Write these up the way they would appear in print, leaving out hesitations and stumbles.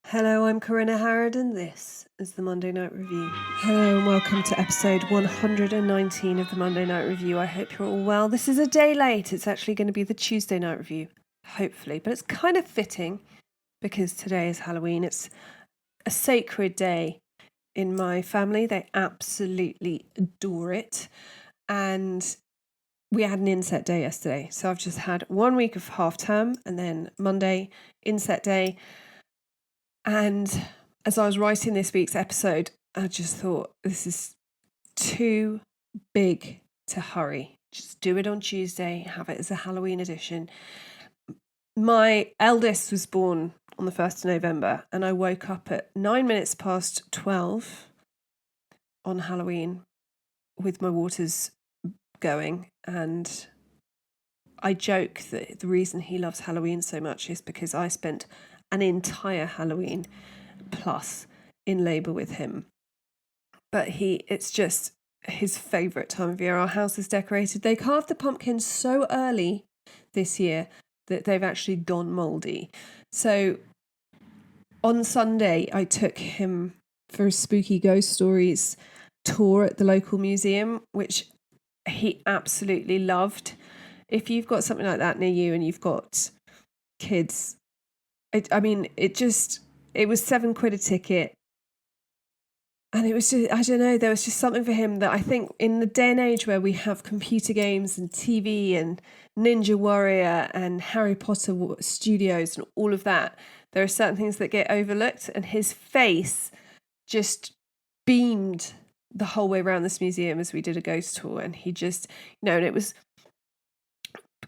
Hello, I'm Corinna Harrod and this is the Monday Night Review. Hello and welcome to episode 119 of the Monday Night Review. I hope you're all well. This is a day late. It's actually going to be the Tuesday Night Review, hopefully. But it's kind of fitting because today is Halloween. It's a sacred day in my family. They absolutely adore it. And we had an inset day yesterday. So I've just had 1 week of half term and then Monday, inset day. And as I was writing this week's episode, I just thought, this is too big to hurry. Just do it on Tuesday, have it as a Halloween edition. My eldest was born on the 1st of November, and I woke up at 9 minutes past 12 on Halloween with my waters going. And I joke that the reason he loves Halloween so much is because I spent an entire Halloween plus in labour with him. But it's just his favourite time of year. Our house is decorated. They carved the pumpkins so early this year that they've actually gone mouldy. So on Sunday, I took him for a spooky ghost stories tour at the local museum, which he absolutely loved. If you've got something like that near you and you've got kids, it was £7 a ticket. And it was just, I don't know, there was just something for him that I think in the day and age where we have computer games and TV and Ninja Warrior and Harry Potter studios and all of that, there are certain things that get overlooked. And his face just beamed the whole way around this museum as we did a ghost tour. And he just, and it was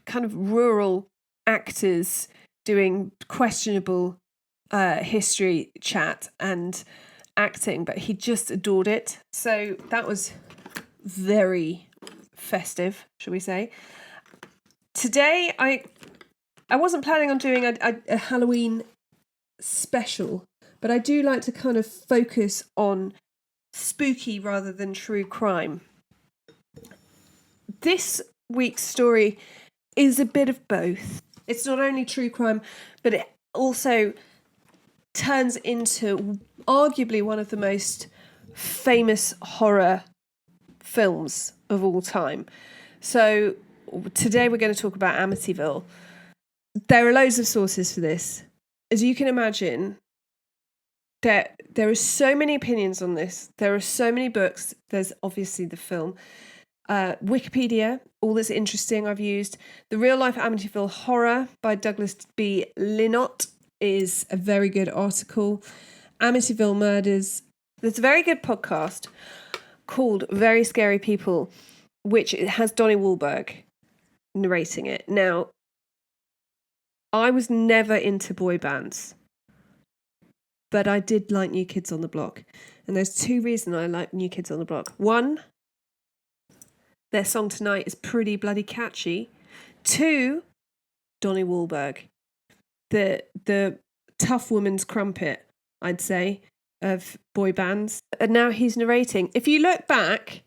kind of rural actors doing questionable history chat and acting, but he just adored it. So that was very festive, shall we say. Today, I wasn't planning on doing a Halloween special, but I do like to kind of focus on spooky rather than true crime. This week's story is a bit of both. It's not only true crime, but it also turns into arguably one of the most famous horror films of all time. So today we're going to talk about Amityville. There are loads of sources for this. As you can imagine, there are so many opinions on this. There are so many books. There's obviously the film. Wikipedia, all that's interesting I've used. The Real Life Amityville Horror by Douglas B. Linott is a very good article. Amityville Murders. There's a very good podcast called Very Scary People, which has Donnie Wahlberg narrating it. Now, I was never into boy bands, but I did like New Kids on the Block. And there's two reasons I like New Kids on the Block. One, their song Tonight is pretty bloody catchy. Two, Donnie Wahlberg. The tough woman's crumpet, I'd say, of boy bands. And now he's narrating. If you look back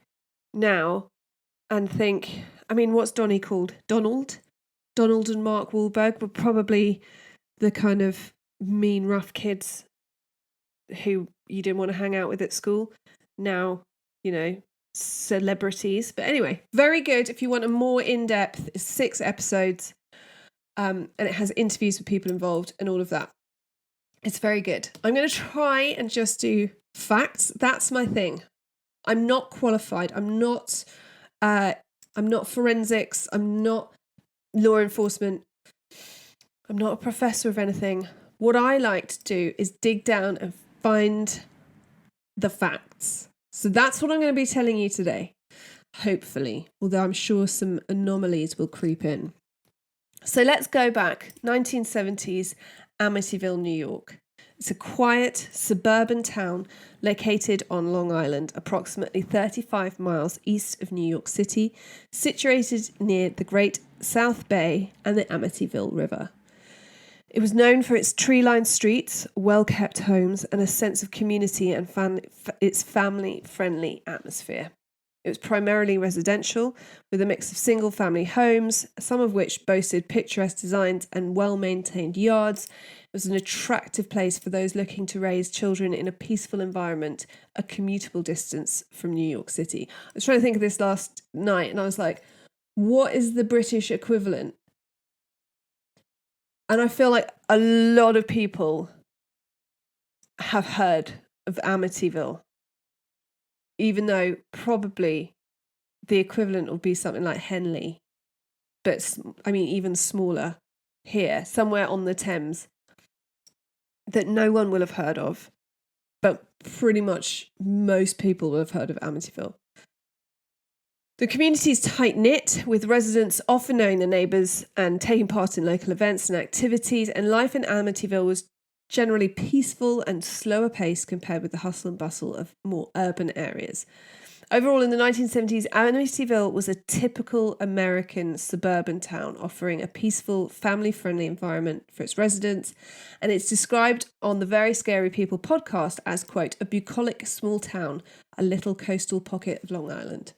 now and think, what's Donnie called? Donald? Donald and Mark Wahlberg were probably the kind of mean, rough kids who you didn't want to hang out with at school. Now, celebrities. But anyway, very good. If you want a more in-depth, it's 6 episodes. And it has interviews with people involved and all of that. It's very good. I'm going to try and just do facts. That's my thing. I'm not qualified. I'm not forensics. I'm not law enforcement. I'm not a professor of anything. What I like to do is dig down and find the facts. So that's what I'm going to be telling you today. Hopefully, although I'm sure some anomalies will creep in. So let's go back, 1970s, Amityville, New York. It's a quiet suburban town located on Long Island, approximately 35 miles east of New York City, situated near the Great South Bay and the Amityville River. It was known for its tree-lined streets, well-kept homes, and a sense of community and its family-friendly atmosphere. It was primarily residential, with a mix of single-family homes, some of which boasted picturesque designs and well-maintained yards, was an attractive place for those looking to raise children in a peaceful environment, a commutable distance from New York City. I was trying to think of this last night and I was like, what is the British equivalent? And I feel like a lot of people have heard of Amityville, even though probably the equivalent will be something like Henley, but I mean, even smaller here, somewhere on the Thames, that no one will have heard of, but pretty much most people will have heard of Amityville. The community is tight-knit, with residents often knowing their neighbours and taking part in local events and activities, and life in Amityville was generally peaceful and slower paced compared with the hustle and bustle of more urban areas. Overall, in the 1970s, Amityville was a typical American suburban town, offering a peaceful, family-friendly environment for its residents, and it's described on the Very Scary People podcast as, quote, a bucolic small town, a little coastal pocket of Long Island.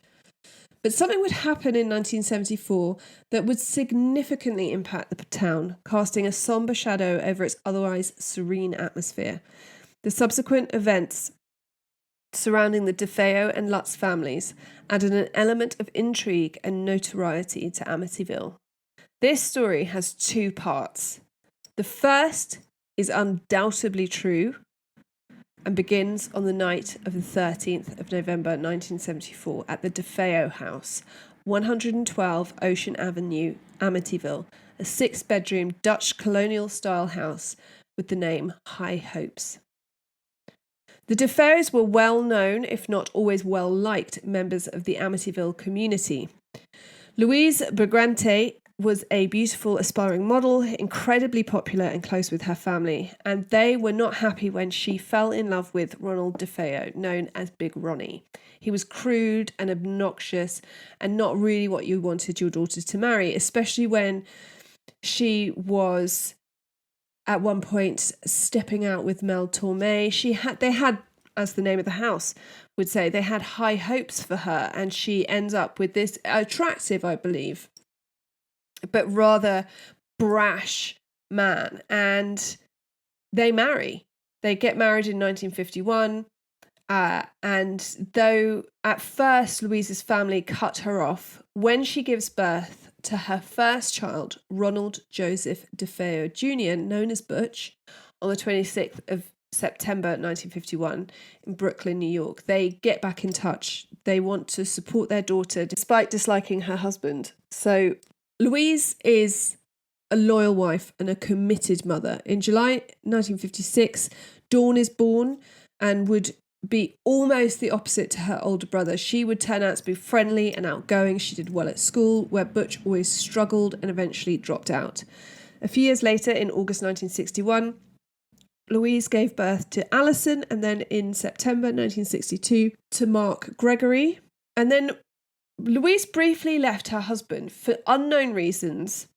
But something would happen in 1974 that would significantly impact the town, casting a somber shadow over its otherwise serene atmosphere. The subsequent events surrounding the DeFeo and Lutz families added an element of intrigue and notoriety to Amityville. This story has two parts. The first is undoubtedly true and begins on the night of the 13th of November 1974 at the DeFeo House, 112 Ocean Avenue, Amityville, a 6-bedroom Dutch colonial-style house with the name High Hopes. The DeFeos were well-known, if not always well-liked, members of the Amityville community. Louise Brigante was a beautiful, aspiring model, incredibly popular and close with her family, and they were not happy when she fell in love with Ronald DeFeo, known as Big Ronnie. He was crude and obnoxious and not really what you wanted your daughter to marry, especially when she was at one point stepping out with Mel Torme. They had, as the name of the house would say, they had high hopes for her, and she ends up with this attractive, I believe, but rather brash man, and they marry. They get married in 1951, and though at first Louise's family cut her off, when she gives birth to her first child, Ronald Joseph DeFeo Jr., known as Butch, on the 26th of September 1951 in Brooklyn, New York, they get back in touch. They want to support their daughter despite disliking her husband. So Louise is a loyal wife and a committed mother. In July 1956, Dawn is born and would be almost the opposite to her older brother. She would turn out to be friendly and outgoing. She did well at school, where Butch always struggled and eventually dropped out. A few years later, in August 1961, Louise gave birth to Allison, and then in September 1962 to Mark Gregory. And then Louise briefly left her husband for unknown reasons,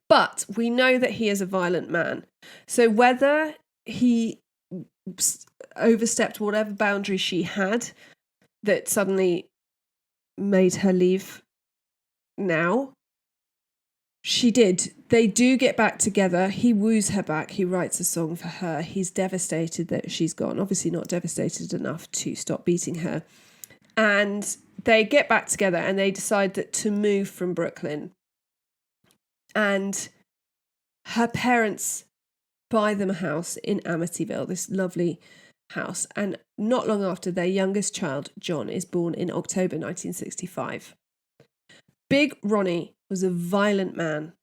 but we know that he is a violent man. So whether he overstepped whatever boundary she had that suddenly made her leave now, she did. They do get back together. He woos her back. He writes a song for her. He's devastated that she's gone. Obviously not devastated enough to stop beating her. And they get back together and they decide that to move from Brooklyn. And her parents buy them a house in Amityville, this lovely house. And not long after, their youngest child, John, is born in October 1965. Big Ronnie was a violent man,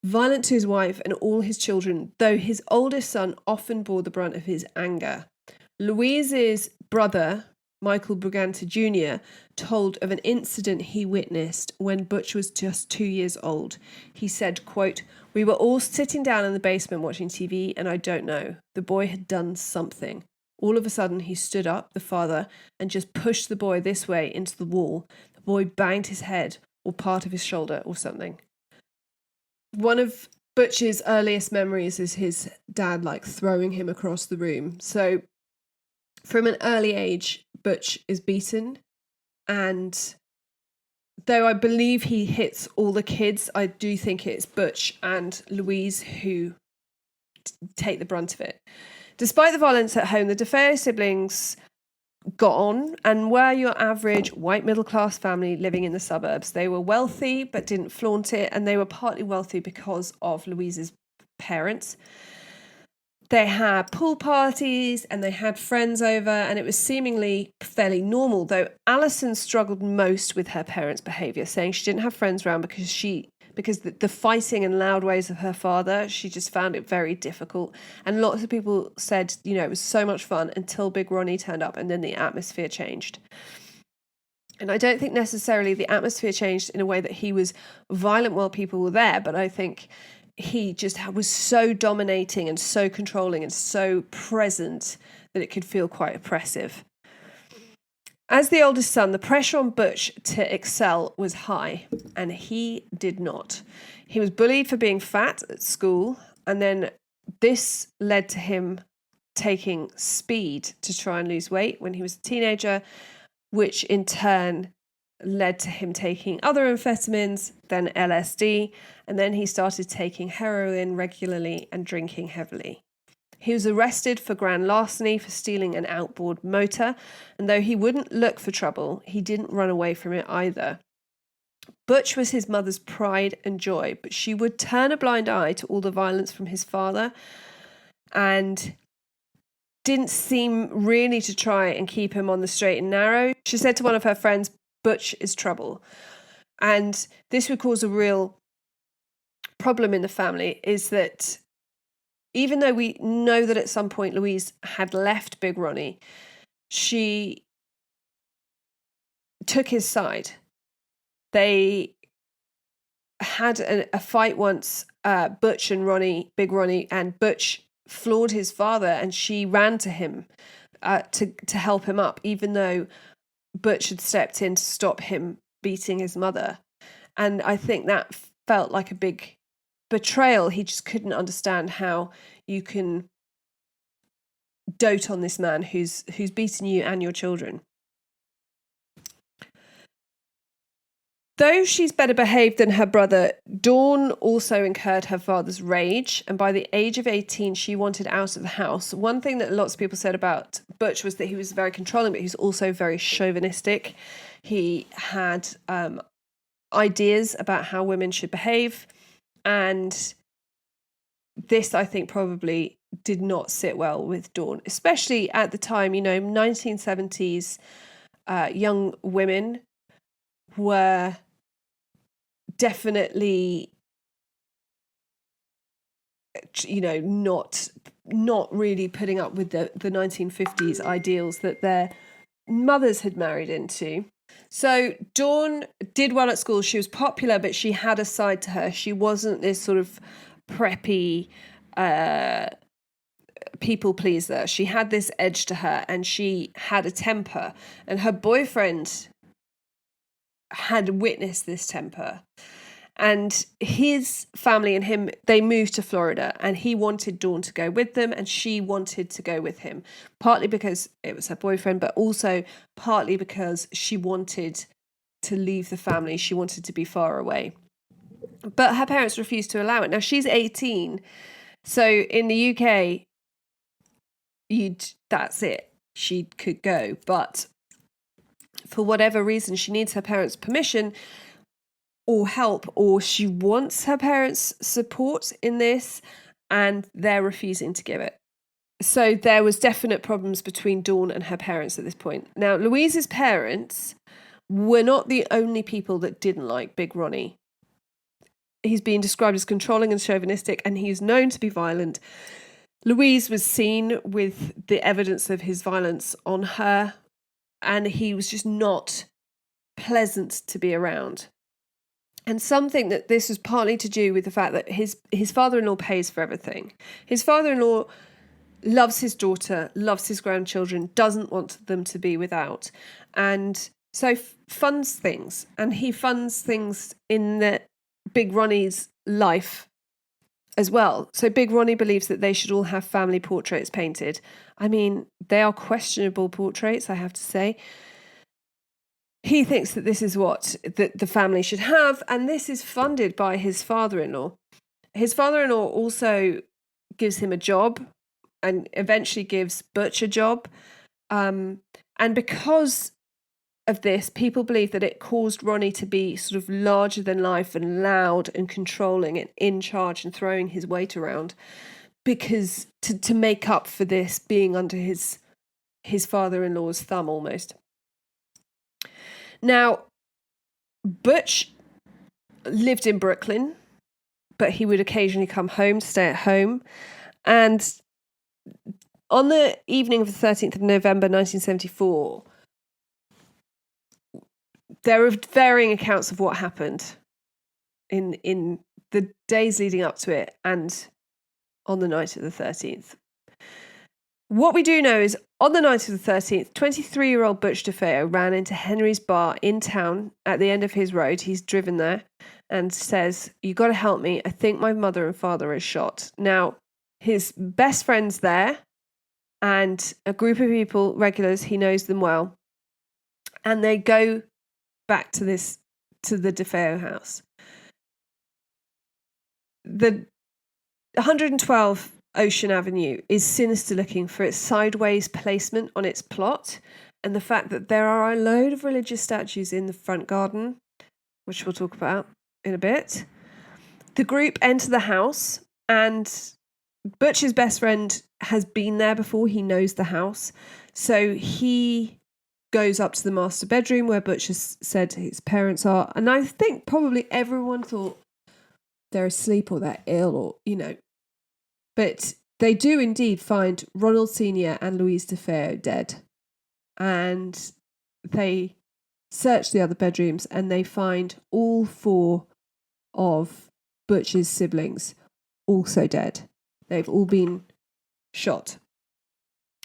violent to his wife and all his children, though his oldest son often bore the brunt of his anger. Louise's brother, Michael Brigante Jr., told of an incident he witnessed when Butch was just 2 years old. He said, quote, "We were all sitting down in the basement watching TV, and I don't know, the boy had done something. All of a sudden he stood up, the father, and just pushed the boy this way into the wall. The boy banged his head or part of his shoulder or something." One of Butch's earliest memories is his dad throwing him across the room. So from an early age, Butch is beaten, and though I believe he hits all the kids, I do think it's Butch and Louise who take the brunt of it. Despite the violence at home, the DeFeo siblings got on and were your average white middle-class family living in the suburbs. They were wealthy but didn't flaunt it, and they were partly wealthy because of Louise's parents. They had pool parties and they had friends over, and it was seemingly fairly normal, though Alison struggled most with her parents' behaviour, saying she didn't have friends around because the fighting and loud ways of her father, she just found it very difficult. And lots of people said, it was so much fun until Big Ronnie turned up, and then the atmosphere changed. And I don't think necessarily the atmosphere changed in a way that he was violent while people were there, but I think he just was so dominating and so controlling and so present that it could feel quite oppressive. As the oldest son, the pressure on Butch to excel was high, and he did not. He was bullied for being fat at school, and then this led to him taking speed to try and lose weight when he was a teenager, which in turn led to him taking other amphetamines, then LSD, and then he started taking heroin regularly and drinking heavily. He was arrested for grand larceny for stealing an outboard motor, and though he wouldn't look for trouble, he didn't run away from it either. Butch was his mother's pride and joy, but she would turn a blind eye to all the violence from his father and didn't seem really to try and keep him on the straight and narrow. She said to one of her friends, "Butch is trouble." And this would cause a real problem in the family, is that even though we know that at some point Louise had left Big Ronnie, she took his side. They had a fight once, Butch and Big Ronnie, and Butch floored his father, and she ran to him to help him up, even though Butch had stepped in to stop him beating his mother. And I think that felt like a big betrayal. He just couldn't understand how you can dote on this man who's beaten you and your children. Though she's better behaved than her brother, Dawn also incurred her father's rage, and by the age of 18 she wanted out of the house. One thing that lots of people said about Butch was that he was very controlling, but he was also very chauvinistic. He had ideas about how women should behave, and this, I think, probably did not sit well with Dawn, especially at the time. 1970s young women were definitely, not really putting up with the 1950s ideals that their mothers had married into. So Dawn did well at school. She was popular, but she had a side to her. She wasn't this sort of preppy people pleaser. She had this edge to her, and she had a temper, and her boyfriend had witnessed this temper, and his family and him, they moved to Florida, and he wanted Dawn to go with them, and she wanted to go with him, partly because it was her boyfriend, but also partly because she wanted to leave the family. She wanted to be far away, but her parents refused to allow it. Now she's 18, so in the UK that's it, she could go, but for whatever reason, she needs her parents' permission or help, or she wants her parents' support in this, and they're refusing to give it. So there was definite problems between Dawn and her parents at this point. Now, Louise's parents were not the only people that didn't like Big Ronnie. He's been described as controlling and chauvinistic, and he's known to be violent. Louise was seen with the evidence of his violence on her, and he was just not pleasant to be around. And some think that this was partly to do with the fact that his father-in-law pays for everything. His father-in-law loves his daughter, loves his grandchildren, doesn't want them to be without, and so funds things. And he funds things in the Big Ronnie's life as well. So Big Ronnie believes that they should all have family portraits painted. I mean, they are questionable portraits, I have to say. He thinks that this is what the family should have, and this is funded by his father-in-law. His father-in-law also gives him a job and eventually gives Butch a job. And because of this, people believe that it caused Ronnie to be sort of larger than life and loud and controlling and in charge and throwing his weight around, because to make up for this being under his father-in-law's thumb almost. Now, Butch lived in Brooklyn, but he would occasionally come home to stay at home. And on the evening of the 13th of November 1974, there are varying accounts of what happened in the days leading up to it and on the night of the 13th. What we do know is on the night of the 13th, 23-year-old Butch DeFeo ran into Henry's bar in town at the end of his road. He's driven there and says, "You got to help me. I think my mother and father are shot." Now, his best friend's there and a group of people, regulars, he knows them well. And they go back to the DeFeo house. The 112 Ocean Avenue is sinister looking for its sideways placement on its plot and the fact that there are a load of religious statues in the front garden, which we'll talk about in a bit. The group enter the house and Butch's best friend has been there before. He knows the house. So he goes up to the master bedroom where Butch has said his parents are. And I think probably everyone thought they're asleep or they're ill or, But they do indeed find Ronald Sr. and Louise DeFeo dead. And they search the other bedrooms and they find all 4 of Butch's siblings also dead. They've all been shot.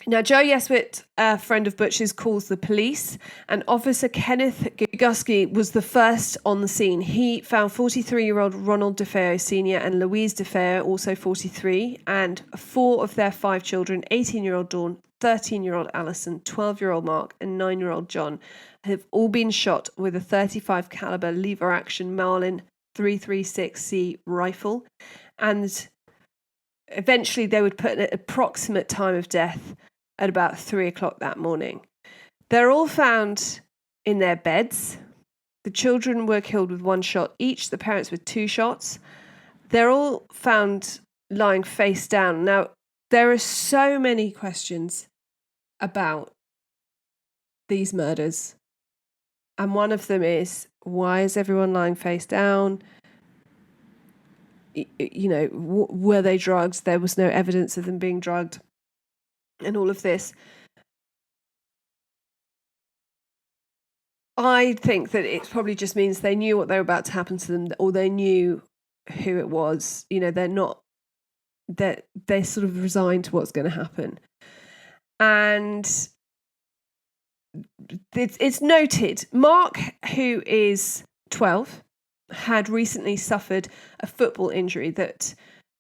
Now, Joe Yeswit, a friend of Butch's, calls the police, and Officer Kenneth Gusky was the first on the scene. He found 43-year-old Ronald DeFeo Sr. and Louise DeFeo, also 43, and 4 of their 5 children, 18-year-old Dawn, 13-year-old Allison, 12-year-old Mark, and 9-year-old John, have all been shot with a 35 caliber lever-action Marlin 336C rifle, and eventually they would put an approximate time of death at about 3 o'clock that morning. They're all found in their beds. The children were killed with 1 shot each, the parents with 2 shots. They're all found lying face down. Now, there are so many questions about these murders. And one of them is, why is everyone lying face down? Were they drugged? There was no evidence of them being drugged and all of this. I think that it probably just means they knew what they were about to happen to them, or they knew who it was. They're sort of resigned to what's going to happen. And it's noted, Mark, who is 12, had recently suffered a football injury that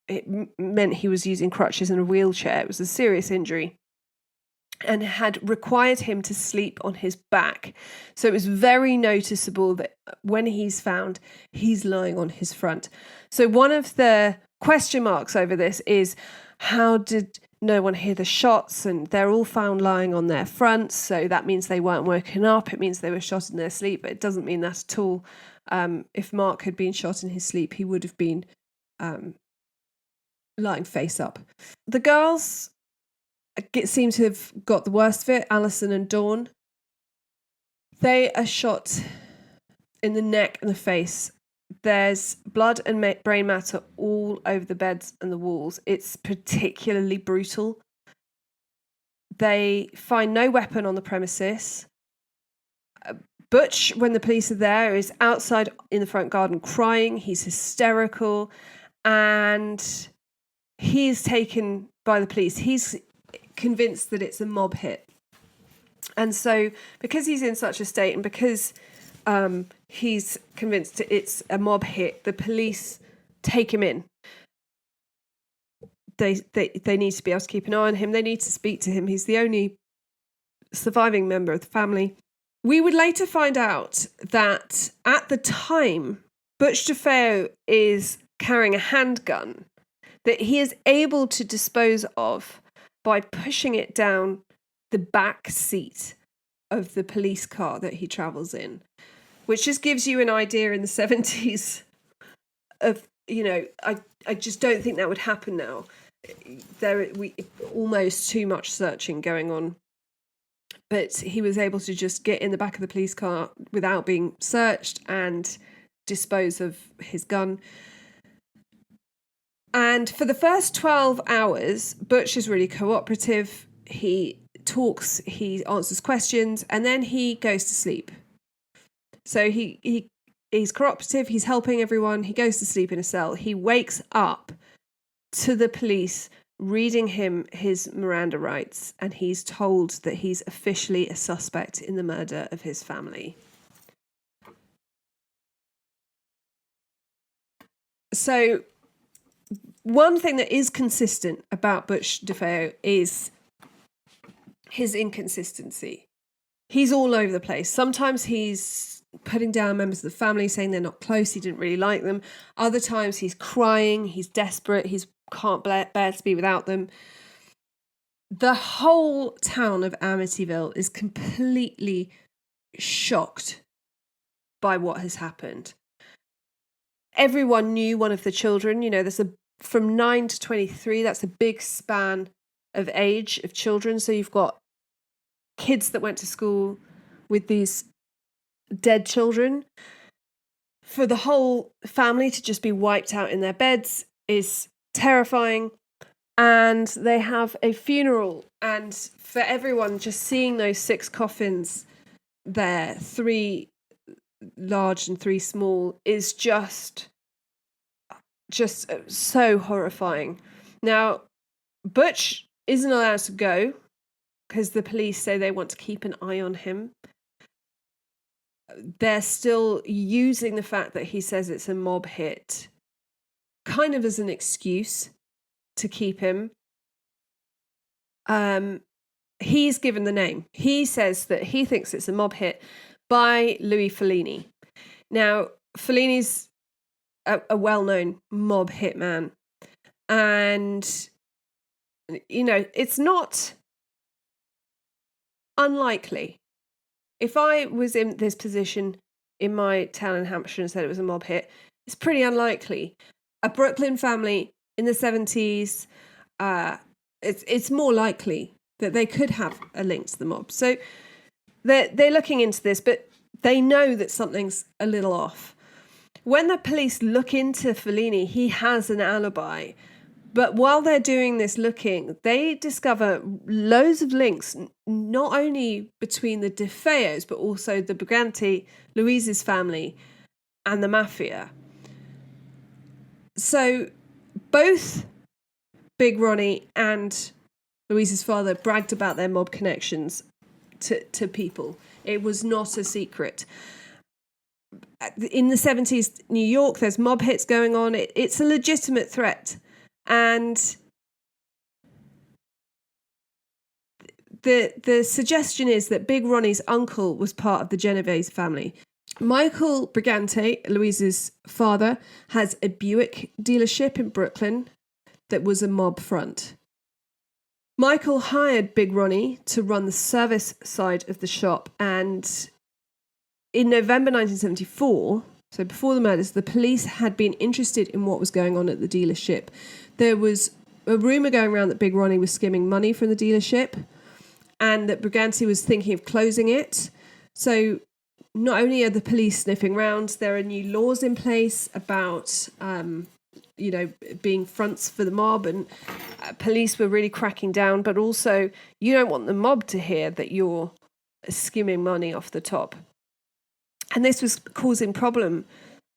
it meant he was using crutches and a wheelchair. It was a serious injury and had required him to sleep on his back. So it was very noticeable that when he's found, he's lying on his front. So one of the question marks over this is, how did no one hear the shots? And they're all found lying on their fronts. So that means they weren't woken up. It means they were shot in their sleep, but it doesn't mean that at all. If Mark had been shot in his sleep, he would have been lying face up. The girls seem to have got the worst of it, Alison and Dawn. They are shot in the neck and the face. There's blood and brain matter all over the beds and the walls. It's particularly brutal. They find no weapon on the premises. Butch, when the police are there, is outside in the front garden crying. He's hysterical and he's taken by the police. He's convinced that it's a mob hit. And so because he's in such a state and because he's convinced it's a mob hit, the police take him in. They need to be able to keep an eye on him. They need to speak to him. He's the only surviving member of the family. We would later find out that at the time, Butch DeFeo is carrying a handgun that he is able to dispose of by pushing it down the back seat of the police car that he travels in, which just gives you an idea in the 70s of, I just don't think that would happen now. We almost too much searching going on. But he was able to just get in the back of the police car without being searched and dispose of his gun. And for the first 12 hours, Butch is really cooperative. He talks, he answers questions, and then he goes to sleep. So he's cooperative, he's helping everyone, he goes to sleep in a cell. He wakes up to the police reading him his Miranda rights, and he's told that he's officially a suspect in the murder of his family. So one thing that is consistent about Butch DeFeo is his inconsistency. He's all over the place. Sometimes he's putting down members of the family, saying they're not close, he didn't really like them. Other times he's crying, he's desperate, he can't bear to be without them. The whole town of Amityville is completely shocked by what has happened. Everyone knew one of the children. There's from 9 to 23, that's a big span of age of children. So you've got kids that went to school with these dead children. For the whole family to just be wiped out in their beds is terrifying. And they have a funeral, and for everyone, just seeing those 6 coffins there, 3 large and 3 small, is just so horrifying. Now, Butch isn't allowed to go because the police say they want to keep an eye on him. They're still using the fact that he says it's a mob hit kind of as an excuse to keep him. He's given the name. He says that he thinks it's a mob hit by Louis Fellini. Now, Fellini's a well-known mob hitman. And, it's not unlikely. If I was in this position in my town in Hampshire and said it was a mob hit, it's pretty unlikely. A Brooklyn family in the 70s, it's more likely that they could have a link to the mob. So they're looking into this, but they know that something's a little off. When the police look into Fellini, he has an alibi. But while they're doing this looking, they discover loads of links, not only between the DeFeos, but also the Briganti, Louise's family, and the mafia. So both Big Ronnie and Louise's father bragged about their mob connections to people. It was not a secret. In the 70s, New York, there's mob hits going on. It's a legitimate threat. And the suggestion is that Big Ronnie's uncle was part of the Genovese family. Michael Brigante, Louise's father, has a Buick dealership in Brooklyn that was a mob front. Michael hired Big Ronnie to run the service side of the shop, and in November 1974, so before the murders, the police had been interested in what was going on at the dealership. There was a rumour going around that Big Ronnie was skimming money from the dealership and that Brigante was thinking of closing it. So not only are the police sniffing around, there are new laws in place about, being fronts for the mob, and police were really cracking down. But also, you don't want the mob to hear that you're skimming money off the top. And this was causing problems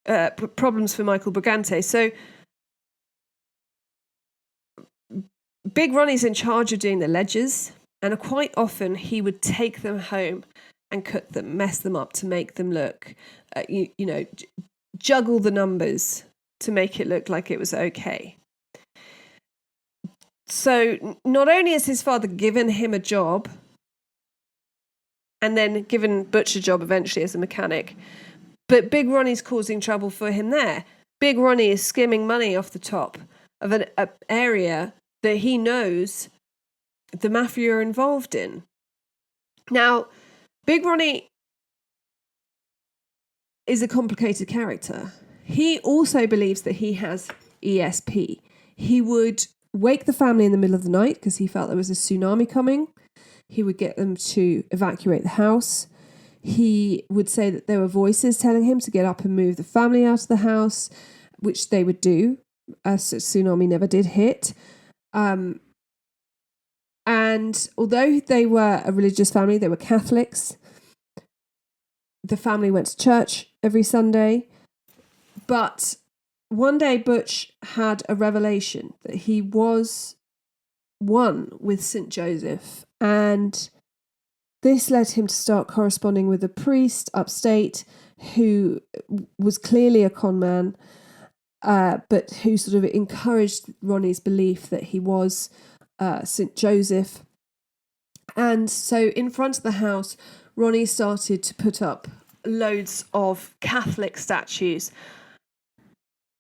for Michael Brigante. So Big Ronnie's in charge of doing the ledgers, and quite often he would take them home and cut them, mess them up to make them look, juggle the numbers to make it look like it was okay. So not only has his father given him a job, and then given Butch a job eventually as a mechanic, but Big Ronnie's causing trouble for him there. Big Ronnie is skimming money off the top. of an area that he knows the mafia are involved in. Now, Big Ronnie is a complicated character. He also believes that he has ESP. He would wake the family in the middle of the night because he felt there was a tsunami coming. He would get them to evacuate the house. He would say that there were voices telling him to get up and move the family out of the house, which they would do. A tsunami never did hit. And although they were a religious family, they were Catholics. The family went to church every Sunday. But one day Butch had a revelation that he was one with St. Joseph. And this led him to start corresponding with a priest upstate who was clearly a con man, but who sort of encouraged Ronnie's belief that he was St. Joseph. And so in front of the house, Ronnie started to put up loads of Catholic statues.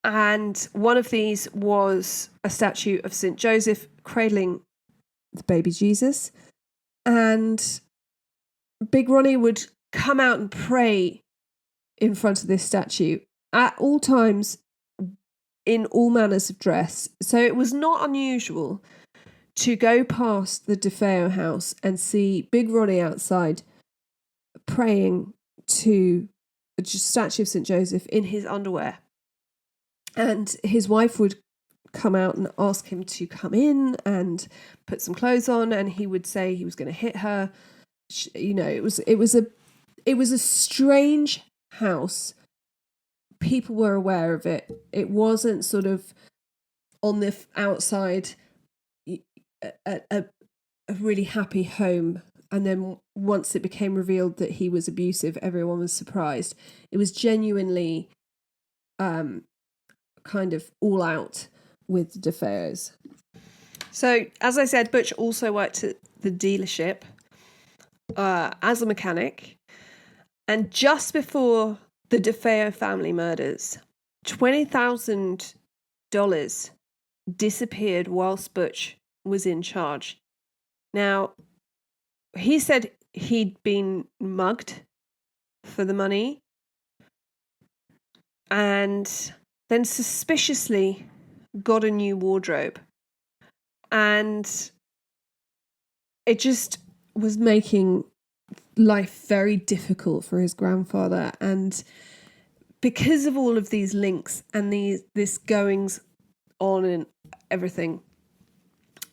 And one of these was a statue of St. Joseph cradling the baby Jesus. And Big Ronnie would come out and pray in front of this statue at all times in all manners of dress. So it was not unusual to go past the DeFeo house and see Big Ronnie outside praying to a statue of St. Joseph in his underwear. And his wife would come out and ask him to come in and put some clothes on, and he would say he was going to hit her. You know, it was a strange house. People were aware of it. It wasn't sort of on the outside a really happy home, and then once it became revealed that he was abusive, everyone was surprised. It was genuinely kind of all out with the DeFeos. So, as I said, Butch also worked at the dealership as a mechanic. And just before the DeFeo family murders, $20,000 disappeared whilst Butch was in charge. Now, he said he'd been mugged for the money and then suspiciously got a new wardrobe. And it just was making life very difficult for his grandfather. And because of all of these links and this goings on and everything,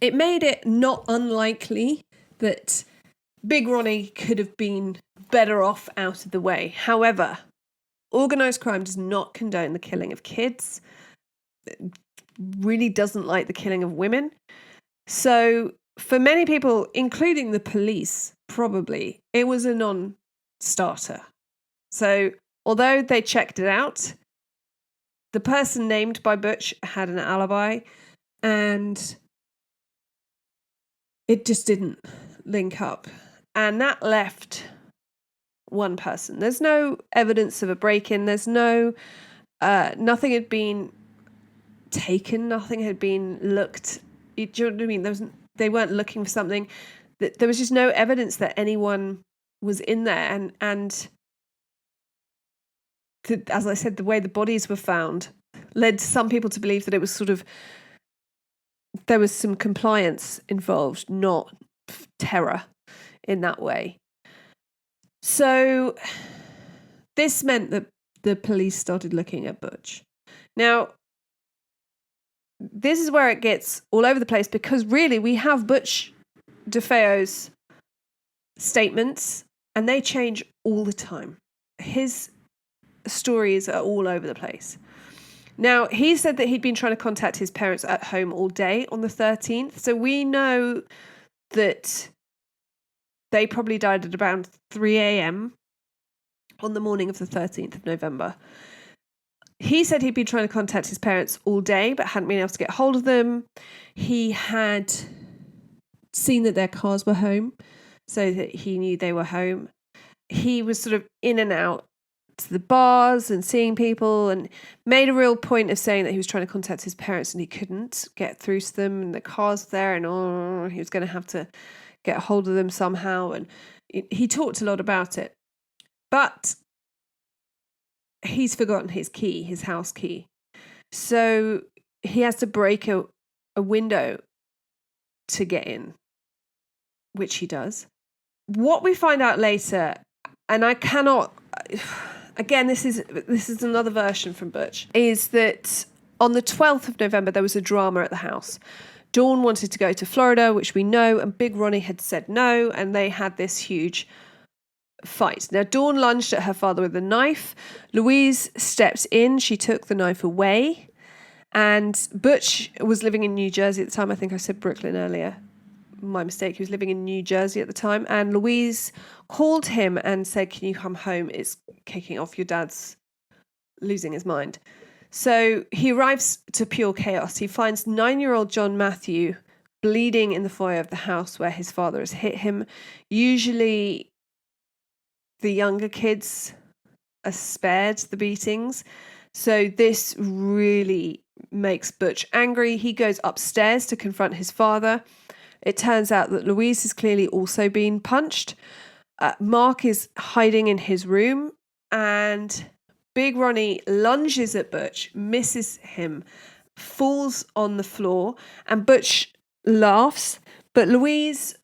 it made it not unlikely that Big Ronnie could have been better off out of the way. However, organised crime does not condone the killing of kids. It really doesn't like the killing of women. So for many people, including the police, probably, it was a non-starter. So although they checked it out, the person named by Butch had an alibi, and it just didn't link up. And that left one person. There's no evidence of a break-in. There's nothing had been taken. Nothing had been looked. Do you know what I mean? They weren't looking for something. There was just no evidence that anyone was in there. And as I said, the way the bodies were found led some people to believe that it was sort of, there was some compliance involved, not terror in that way. So this meant that the police started looking at Butch. Now, this is where it gets all over the place, because really we have Butch DeFeo's statements and they change all the time. His stories are all over the place. Now, he said that he'd been trying to contact his parents at home all day on the 13th. So we know that they probably died at around 3 a.m. on the morning of the 13th of November. He said he'd been trying to contact his parents all day, but hadn't been able to get hold of them. He had seen that their cars were home, so that he knew they were home. He was sort of in and out to the bars and seeing people, and made a real point of saying that he was trying to contact his parents and he couldn't get through to them, and the car's there, and he was going to have to get a hold of them somehow. And he talked a lot about it. But he's forgotten his key, his house key. So he has to break a window to get in, which he does. What we find out later, and I cannot, again, this is another version from Butch, is that on the 12th of November, there was a drama at the house. Dawn wanted to go to Florida, which we know, and Big Ronnie had said no, and they had this huge fight. Now, Dawn lunged at her father with a knife. Louise stepped in. She took the knife away. And Butch was living in New Jersey at the time. I think I said Brooklyn earlier. My mistake. He was living in New Jersey at the time. And Louise called him and said, "Can you come home? It's kicking off. Your dad's losing his mind." So he arrives to pure chaos. He finds 9-year-old John Matthew bleeding in the foyer of the house where his father has hit him. Usually the younger kids are spared the beatings. So this really makes Butch angry. He goes upstairs to confront his father. It turns out that Louise has clearly also been punched. Mark is hiding in his room, and Big Ronnie lunges at Butch, misses him, falls on the floor, and Butch laughs. But Louise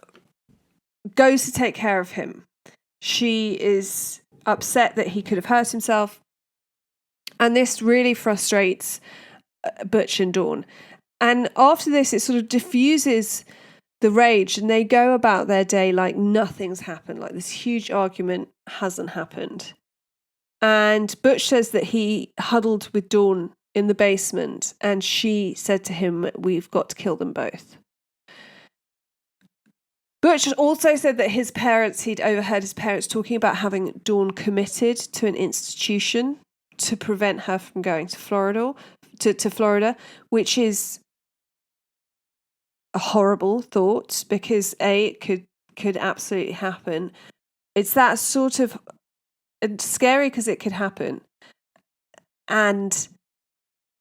goes to take care of him. She is upset that he could have hurt himself. And this really frustrates Butch and Dawn. And after this, it sort of diffuses the rage, and they go about their day like nothing's happened, like this huge argument hasn't happened. And Butch says that he huddled with Dawn in the basement, and she said to him, "We've got to kill them both." Butch also said that he'd overheard his parents talking about having Dawn committed to an institution to prevent her from going to Florida, which is a horrible thought because it could absolutely happen. It's that sort of scary because it could happen, and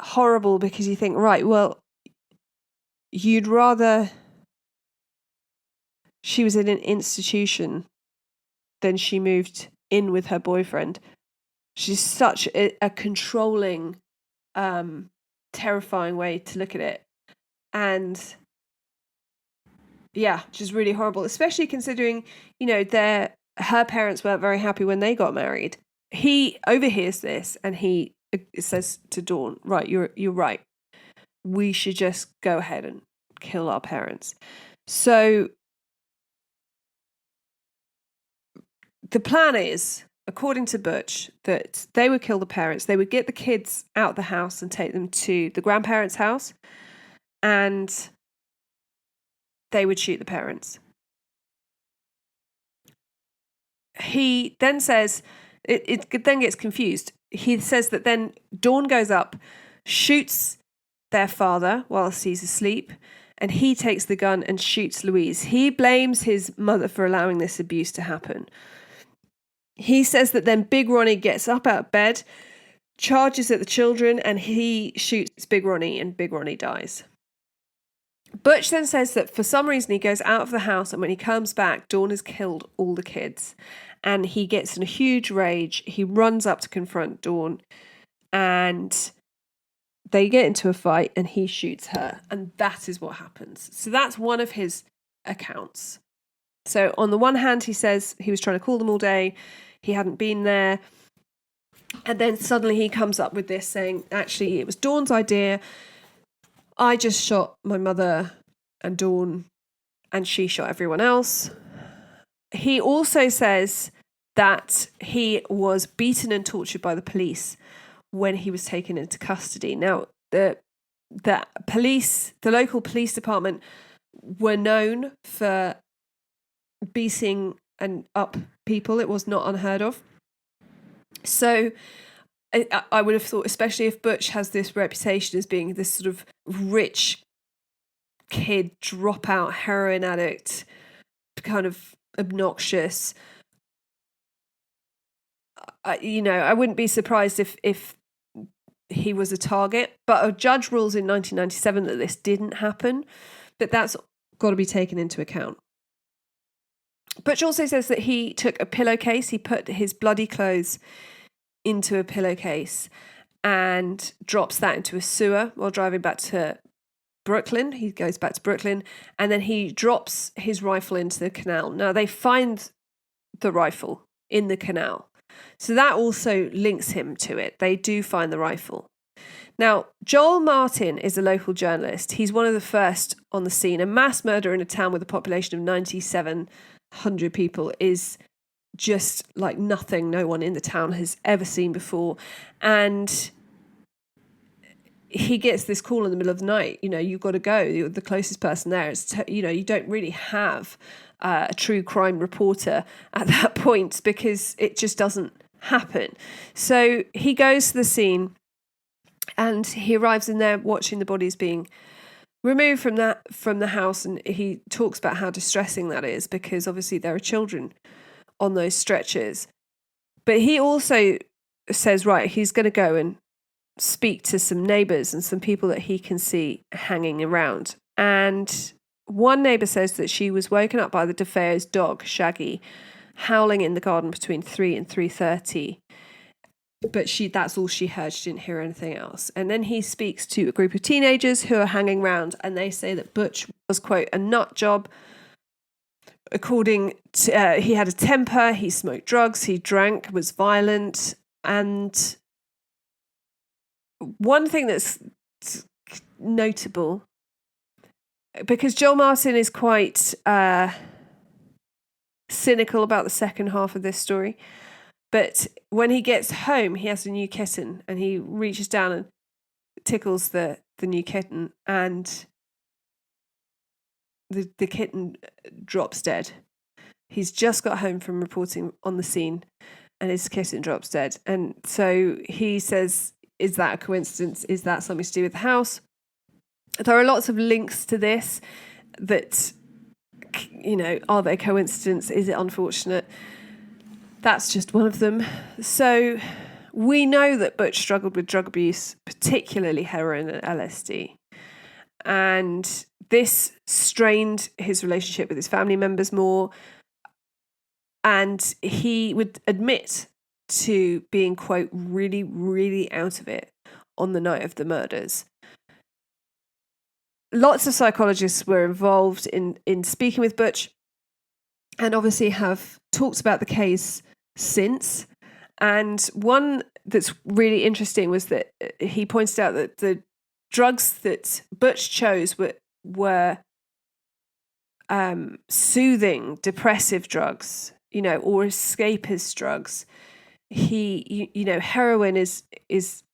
horrible because you think, right, well, you'd rather she was in an institution than she moved in with her boyfriend. She's such a controlling, terrifying way to look at it. And yeah, which is really horrible, especially considering, her parents weren't very happy when they got married. He overhears this and he says to Dawn, "Right, you're right. We should just go ahead and kill our parents." So the plan is, according to Butch, that they would kill the parents. They would get the kids out the house and take them to the grandparents' house, and they would shoot the parents. He then says, it then gets confused. He says that then Dawn goes up, shoots their father whilst he's asleep, and he takes the gun and shoots Louise. He blames his mother for allowing this abuse to happen. He says that then Big Ronnie gets up out of bed, charges at the children, and he shoots Big Ronnie, and Big Ronnie dies. Butch then says that for some reason he goes out of the house, and when he comes back, Dawn has killed all the kids. And he gets in a huge rage. He runs up to confront Dawn, and they get into a fight, and he shoots her. And that is what happens. So that's one of his accounts. So on the one hand, he says he was trying to call them all day. He hadn't been there. And then suddenly he comes up with this saying, actually, it was Dawn's idea. I just shot my mother and Dawn, and she shot everyone else. He also says that he was beaten and tortured by the police when he was taken into custody. Now, the local police department were known for beating and up people. It was not unheard of. So I would have thought, especially if Butch has this reputation as being this sort of rich kid, dropout heroin addict, kind of obnoxious, I wouldn't be surprised if he was a target. But a judge rules in 1997 that this didn't happen. But that's got to be taken into account. Butch also says that he took a pillowcase. He put his bloody clothes into a pillowcase and drops that into a sewer while driving back to Brooklyn. He goes back to Brooklyn and then he drops his rifle into the canal. Now they find the rifle in the canal. So that also links him to it. They do find the rifle. Now, Joel Martin is a local journalist. He's one of the first on the scene. A mass murder in a town with a population of 9,700 people is just like nothing no one in the town has ever seen before. And he gets this call in the middle of the night, you've got to go. You're the closest person there. It's you don't really have a true crime reporter at that point because it just doesn't happen. So he goes to the scene and he arrives in there watching the bodies being removed from the house, and he talks about how distressing that is because obviously there are children on those stretchers. But he also says, right, he's going to go and speak to some neighbours and some people that he can see hanging around. And one neighbour says that she was woken up by the DeFeo's dog, Shaggy, howling in the garden between 3 and 3:30. But that's all she heard. She didn't hear anything else. And then he speaks to a group of teenagers who are hanging around, and they say that Butch was, quote, a nut job. According to, he had a temper, he smoked drugs, he drank, was violent. And one thing that's notable, because Joel Martin is quite cynical about the second half of this story, but when he gets home, he has a new kitten, and he reaches down and tickles the new kitten, and the kitten drops dead. He's just got home from reporting on the scene, and his kitten drops dead. And so he says, is that a coincidence? Is that something to do with the house? There are lots of links to this that, are they coincidence? Is it unfortunate? That's just one of them. So we know that Butch struggled with drug abuse, particularly heroin and LSD. And this strained his relationship with his family members more. And he would admit to being, quote, really, really out of it on the night of the murders. Lots of psychologists were involved in speaking with Butch, and obviously have talked about the case since. And one that's really interesting was that he pointed out that the drugs that Butch chose were soothing, depressive drugs, or escapist drugs. Heroin is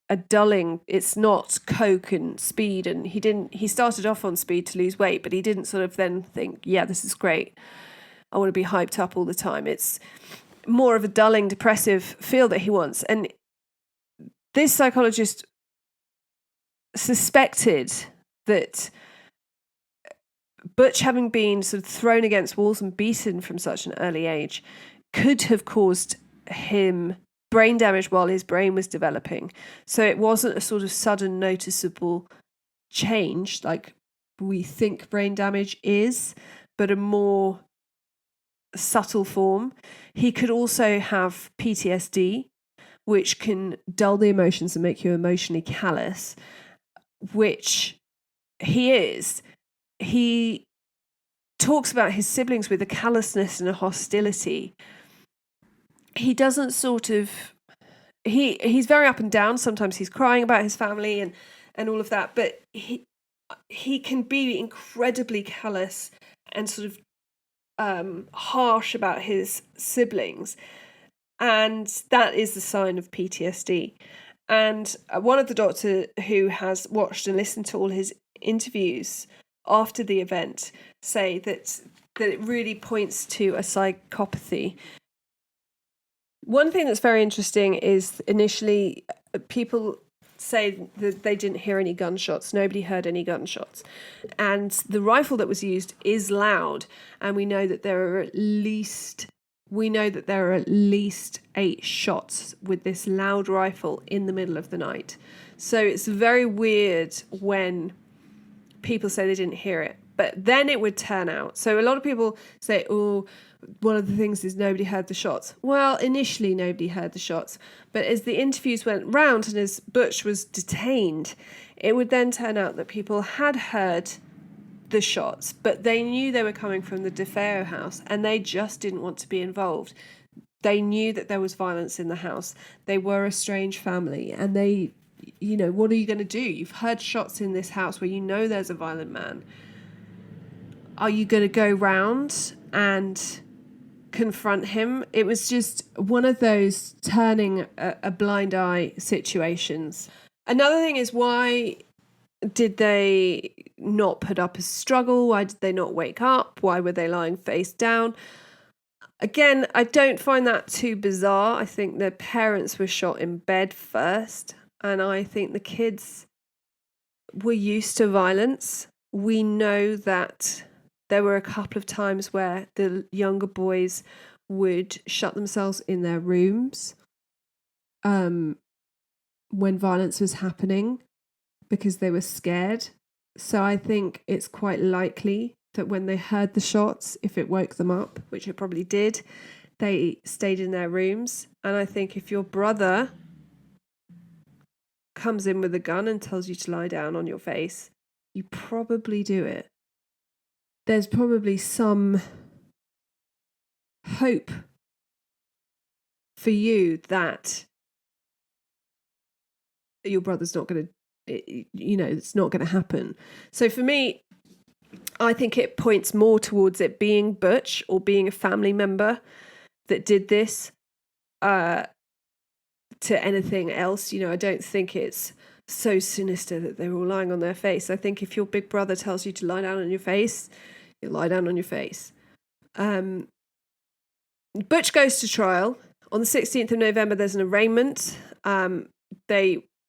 a dulling. It's not coke and speed. And he started off on speed to lose weight, but he didn't sort of then think, yeah, this is great. I want to be hyped up all the time. It's more of a dulling, depressive feel that he wants. And this psychologist suspected that Butch, having been sort of thrown against walls and beaten from such an early age, could have caused him brain damage while his brain was developing. So it wasn't a sort of sudden noticeable change like we think brain damage is, but a more subtle form. He could also have PTSD, which can dull the emotions and make you emotionally callous, which he is. He talks about his siblings with a callousness and a hostility. He doesn't he's very up and down. Sometimes he's crying about his family and all of that, but he can be incredibly callous and sort of harsh about his siblings, and that is the sign of PTSD. And one of the doctors who has watched and listened to all his interviews after the event say that it really points to a psychopathy. One thing that's very interesting is initially people say that they didn't hear any gunshots. Nobody heard any gunshots. And the rifle that was used is loud. And we know that there are at least we know that there are at least 8 shots with this loud rifle in the middle of the night. So it's very weird when people say they didn't hear it. But then it would turn out. So a lot of people say, oh, one of the things is nobody heard the shots. Well, initially nobody heard the shots. But as the interviews went round and as Butch was detained, it would then turn out that people had heard the shots, but they knew they were coming from the DeFeo house and they just didn't want to be involved. They knew that there was violence in the house. They were a strange family and they, what are you going to do? You've heard shots in this house where you know there's a violent man. Are you going to go round and confront him? It was just one of those turning a blind eye situations. Another thing is, why did they not put up a struggle? Why did they not wake up? Why were they lying face down? Again, I don't find that too bizarre. I think their parents were shot in bed first, and I think the kids were used to violence. We know that there were a couple of times where the younger boys would shut themselves in their rooms when violence was happening, because they were scared. So I think it's quite likely that when they heard the shots, if it woke them up, which it probably did, they stayed in their rooms. And I think if your brother comes in with a gun and tells you to lie down on your face, you probably do it. There's probably some hope for you that your brother's not going to, it's not going to happen. So for me, I think it points more towards it being Butch or being a family member that did this to anything else. I don't think it's so sinister that they were all lying on their face. I think if your big brother tells you to lie down on your face, you lie down on your face. Butch goes to trial. On the 16th of November, there's an arraignment.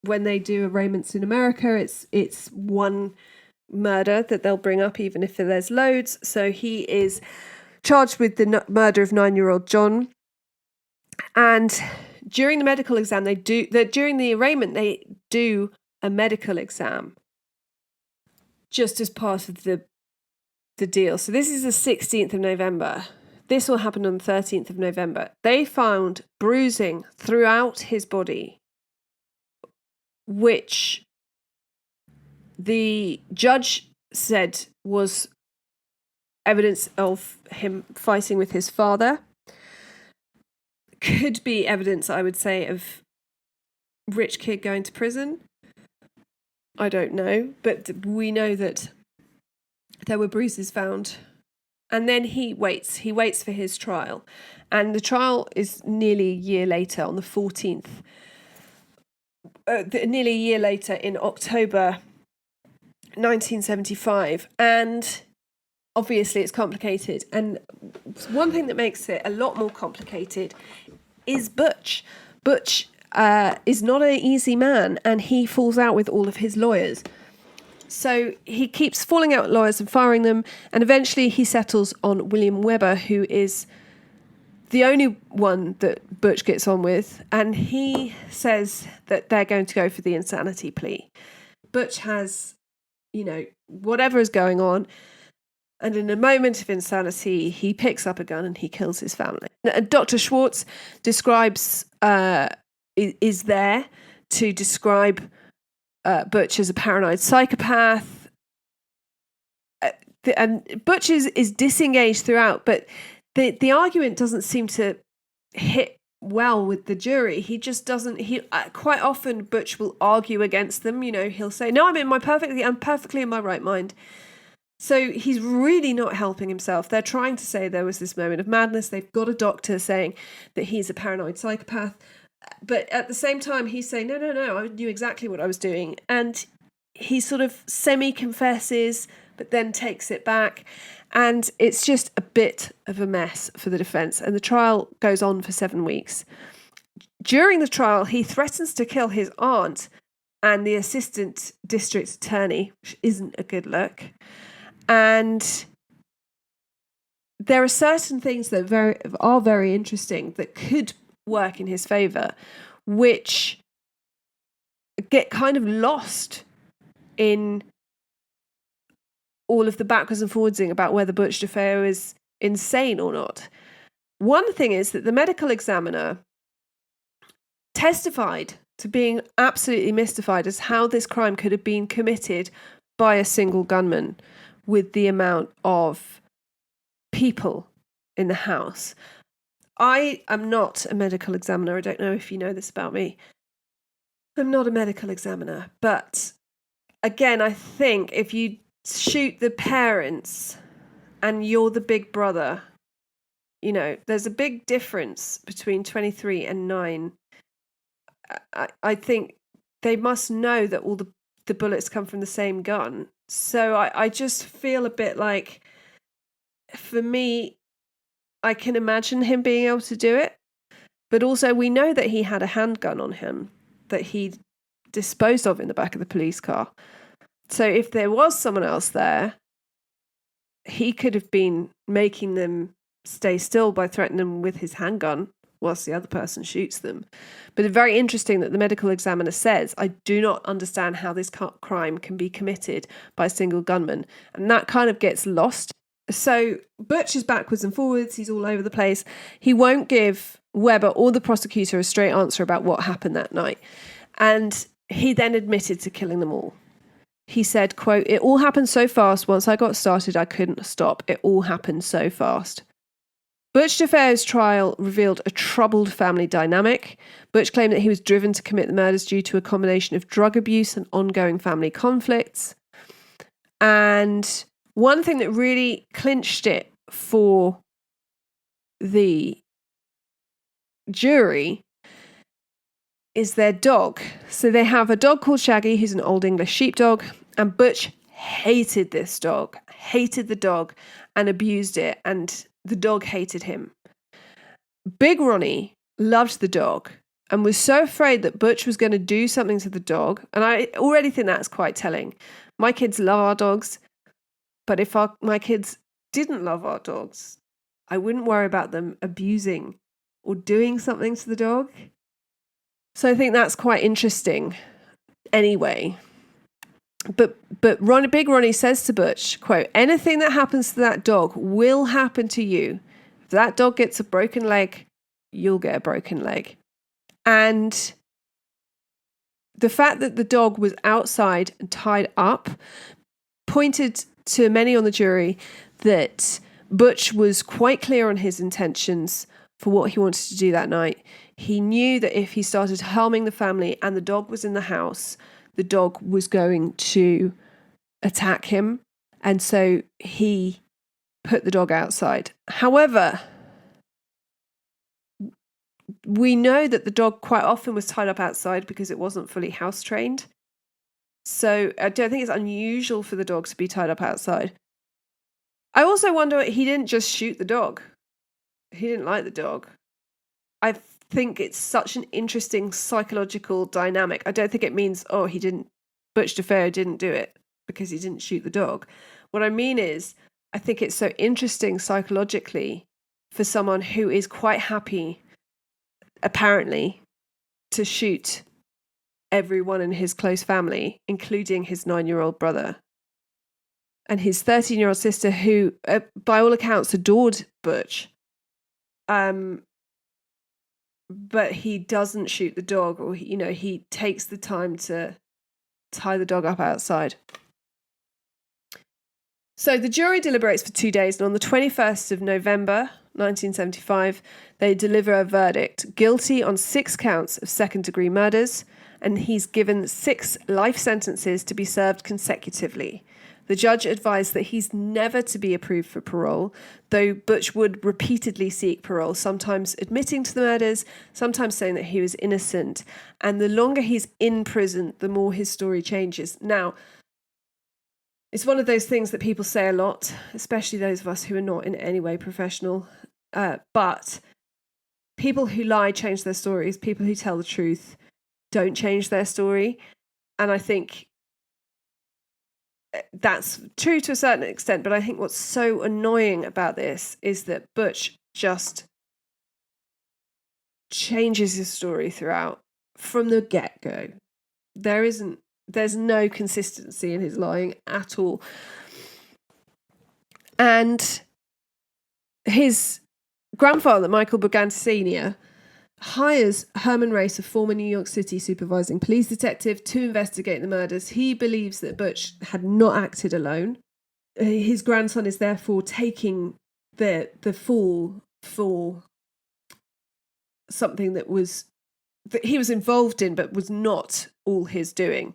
When they do arraignments in America, it's one murder that they'll bring up, even if there's loads. So he is charged with the murder of 9-year-old John. And during the medical exam, during the arraignment, they do a medical exam just as part of the deal. So this is the 16th of November. This will happen on the 13th of November. They found bruising throughout his body, which the judge said was evidence of him fighting with his father. Could be evidence, I would say, of rich kid going to prison. I don't know, but we know that there were bruises found. And then he waits for his trial. And the trial is nearly a year later, on the 14th. Nearly a year later, in October 1975. And obviously it's complicated. And one thing that makes it a lot more complicated is Butch. Butch is not an easy man, and he falls out with all of his lawyers. So he keeps falling out with lawyers and firing them, and eventually he settles on William Webber, who is the only one that Butch gets on with, and he says that they're going to go for the insanity plea. Butch has, whatever is going on, and in a moment of insanity, he picks up a gun and he kills his family. Dr. Schwartz describes, is there to describe Butch as a paranoid psychopath. And Butch is disengaged throughout, but the argument doesn't seem to hit well with the jury. He just doesn't. Quite often Butch will argue against them. He'll say, "No, I'm perfectly in my right mind." So he's really not helping himself. They're trying to say there was this moment of madness. They've got a doctor saying that he's a paranoid psychopath. But at the same time, he's saying, no, I knew exactly what I was doing. And he sort of semi-confesses, but then takes it back. And it's just a bit of a mess for the defence. And the trial goes on for 7 weeks. During the trial, he threatens to kill his aunt and the assistant district attorney, which isn't a good look. And there are certain things that are very interesting that could work in his favor, which get kind of lost in all of the backwards and forwardsing about whether Butch DeFeo is insane or not. One thing is that the medical examiner testified to being absolutely mystified as how this crime could have been committed by a single gunman with the amount of people in the house. I am not a medical examiner. I don't know if you know this about me. I'm not a medical examiner. But again, I think if you shoot the parents and you're the big brother, you know, there's a big difference between 23 and 9. I think they must know that all the bullets come from the same gun. So I just feel a bit like, for me, I can imagine him being able to do it. But also we know that he had a handgun on him that he disposed of in the back of the police car. So if there was someone else there, he could have been making them stay still by threatening them with his handgun whilst the other person shoots them. But it's very interesting that the medical examiner says, I do not understand how this crime can be committed by a single gunman. And that kind of gets lost. So Butch is backwards and forwards. He's all over the place. He won't give Weber or the prosecutor a straight answer about what happened that night. And he then admitted to killing them all. He said, quote, "It all happened so fast. Once I got started, I couldn't stop. It all happened so fast." Butch DeFeo's trial revealed a troubled family dynamic. Butch claimed that he was driven to commit the murders due to a combination of drug abuse and ongoing family conflicts. And one thing that really clinched it for the jury is their dog. So they have a dog called Shaggy, who's an old English sheepdog, and Butch hated this dog, hated the dog, and abused it, and the dog hated him. Big Ronnie loved the dog and was so afraid that Butch was going to do something to the dog, and I already think that's quite telling. My kids love our dogs, but if my kids didn't love our dogs, I wouldn't worry about them abusing or doing something to the dog. So I think that's quite interesting anyway. But Big Ronnie says to Butch, quote, "Anything that happens to that dog will happen to you. If that dog gets a broken leg, you'll get a broken leg." And the fact that the dog was outside and tied up pointed to many on the jury that Butch was quite clear on his intentions for what he wanted to do that night. He knew that if he started harming the family and the dog was in the house, the dog was going to attack him. And so he put the dog outside. However, we know that the dog quite often was tied up outside because it wasn't fully house trained. So I don't think it's unusual for the dog to be tied up outside. I also wonder, he didn't just shoot the dog. He didn't like the dog. I think it's such an interesting psychological dynamic. I don't think it means, Butch DeFeo didn't do it because he didn't shoot the dog. What I mean is, I think it's so interesting psychologically for someone who is quite happy, apparently, to shoot everyone in his close family, including his 9-year-old brother and his 13-year-old sister, who, by all accounts, adored Butch. But he doesn't shoot the dog, or he takes the time to tie the dog up outside. So the jury deliberates for 2 days, and on the 21st of November 1975, they deliver a verdict: guilty on 6 counts of second-degree murders, and he's given 6 life sentences to be served consecutively. The judge advised that he's never to be approved for parole, though Butch would repeatedly seek parole, sometimes admitting to the murders, sometimes saying that he was innocent. And the longer he's in prison, the more his story changes. Now, it's one of those things that people say a lot, especially those of us who are not in any way professional. But people who lie change their stories. People who tell the truth don't change their story. And I think that's true to a certain extent, but I think what's so annoying about this is that Butch just changes his story throughout from the get-go. There's no consistency in his lying at all. And his grandfather, Michael Bugan Sr., hires Herman Race, a former New York City supervising police detective, to investigate the murders. He believes that Butch had not acted alone. His grandson is therefore taking the fall for something that he was involved in, but was not all his doing.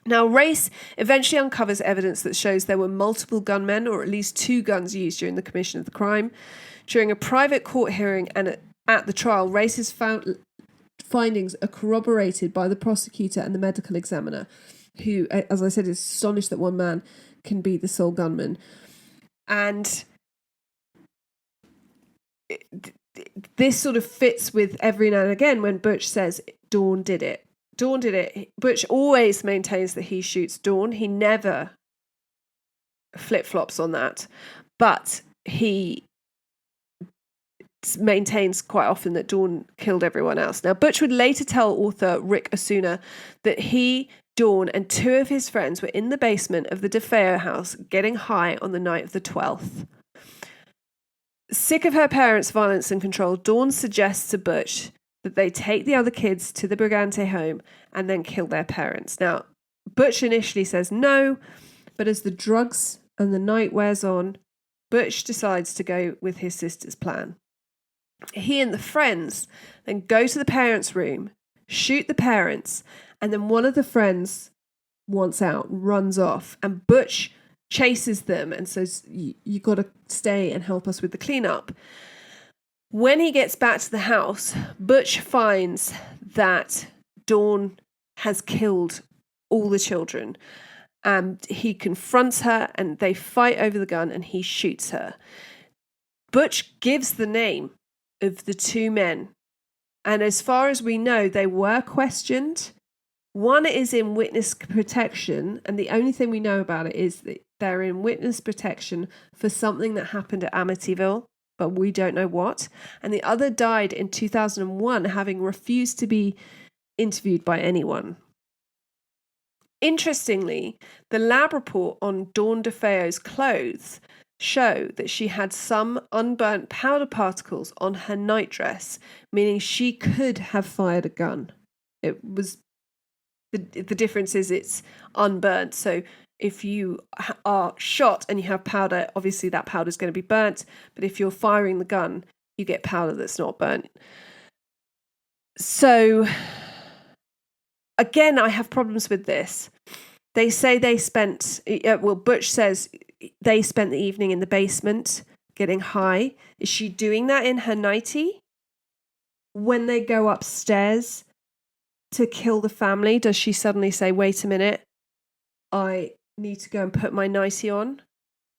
Now, Race eventually uncovers evidence that shows there were multiple gunmen, or at least 2 guns used during the commission of the crime. During a private court hearing and at the trial, Race's findings are corroborated by the prosecutor and the medical examiner, who, as I said, is astonished that one man can be the sole gunman. And this sort of fits with every now and again when Butch says, Dawn did it. Dawn did it. Butch always maintains that he shoots Dawn. He never flip-flops on that. But he maintains quite often that Dawn killed everyone else. Now, Butch would later tell author Rick Osuna that he, Dawn, and 2 of his friends were in the basement of the DeFeo house getting high on the night of the 12th. Sick of her parents' violence and control, Dawn suggests to Butch that they take the other kids to the Brigante home and then kill their parents. Now, Butch initially says no, but as the drugs and the night wears on, Butch decides to go with his sister's plan. He and the friends then go to the parents' room, shoot the parents, and then one of the friends wants out, runs off, and Butch chases them and says, you got to stay and help us with the cleanup. When he gets back to the house, Butch finds that Dawn has killed all the children. And he confronts her and they fight over the gun and he shoots her. Butch gives the name of the 2 men. And as far as we know, they were questioned. One is in witness protection, and the only thing we know about it is that they're in witness protection for something that happened at Amityville, but we don't know what. And the other died in 2001, having refused to be interviewed by anyone. Interestingly, the lab report on Dawn DeFeo's clothes show that she had some unburnt powder particles on her nightdress, meaning she could have fired a gun. It was the difference is it's unburnt. So if you are shot and you have powder, obviously that powder is going to be burnt. But if you're firing the gun, you get powder that's not burnt. So again, I have problems with this. They say Butch says they spent the evening in the basement getting high. Is she doing that in her nightie? When they go upstairs to kill the family, does she suddenly say, wait a minute, I need to go and put my nightie on?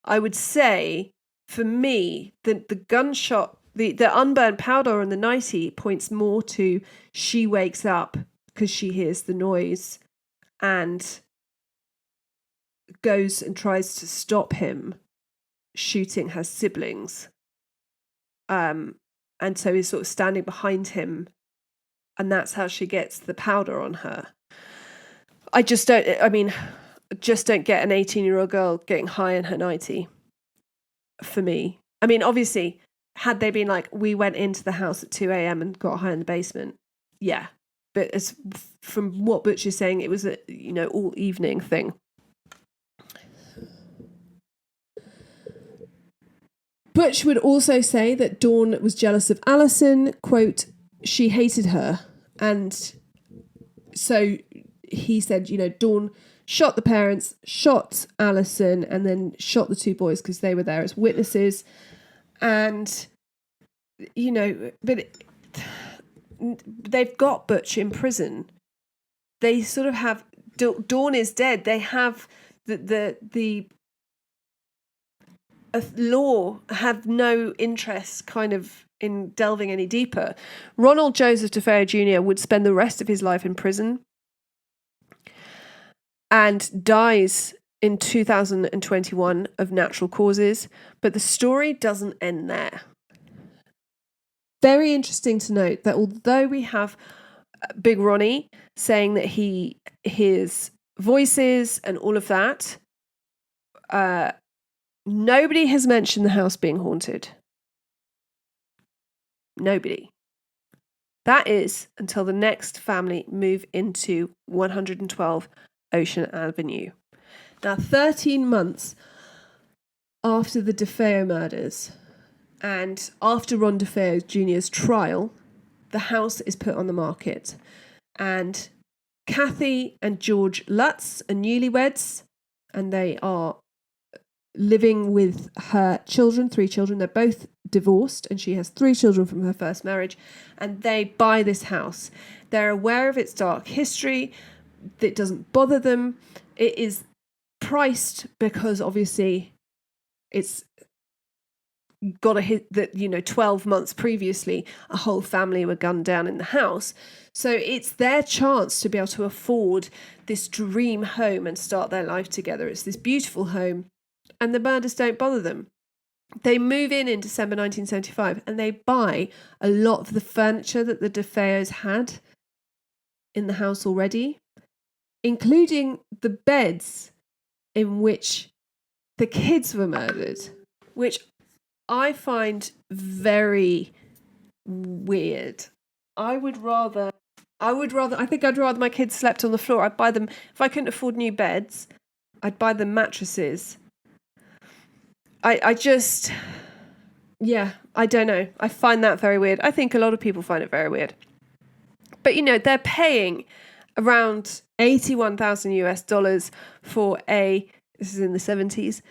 I would say, for me, the gunshot, the unburned powder on the nightie points more to she wakes up because she hears the noise and goes and tries to stop him shooting her siblings. And so is sort of standing behind him, and that's how she gets the powder on her. I just don't get an 18-year-old girl getting high in her nightie, for me. I mean, obviously, had they been like, we went into the house at 2 a.m. and got high in the basement, yeah. But as from what Butch is saying, it was a all evening thing. Butch would also say that Dawn was jealous of Alison, quote, she hated her. And so he said, Dawn shot the parents, shot Alison, and then shot the 2 boys because they were there as witnesses. And, they've got Butch in prison. They sort of have, Dawn is dead. They have the law have no interest kind of in delving any deeper. Ronald Joseph DeFeo Jr. would spend the rest of his life in prison and dies in 2021 of natural causes, but the story doesn't end there. Very interesting to note that although we have Big Ronnie saying that he hears voices and all of that, nobody has mentioned the house being haunted. Nobody. That is until the next family move into 112 Ocean Avenue. Now, 13 months after the DeFeo murders and after Ron DeFeo Jr.'s trial, the house is put on the market. And Kathy and George Lutz are newlyweds, and they are living with her children, 3 children. They're both divorced, and she has 3 children from her first marriage, and they buy this house. They're aware of its dark history. It doesn't bother them. It is priced because obviously it's got a hit that, 12 months previously, a whole family were gunned down in the house. So it's their chance to be able to afford this dream home and start their life together. It's this beautiful home, and the murders don't bother them. They move in December 1975, and they buy a lot of the furniture that the DeFeos had in the house already, including the beds in which the kids were murdered, which I find very weird. I think I'd rather my kids slept on the floor. I'd buy them, if I couldn't afford new beds, I'd buy them mattresses. I don't know. I find that very weird. I think a lot of people find it very weird. But, they're paying around $81,000 for this is in the 70s,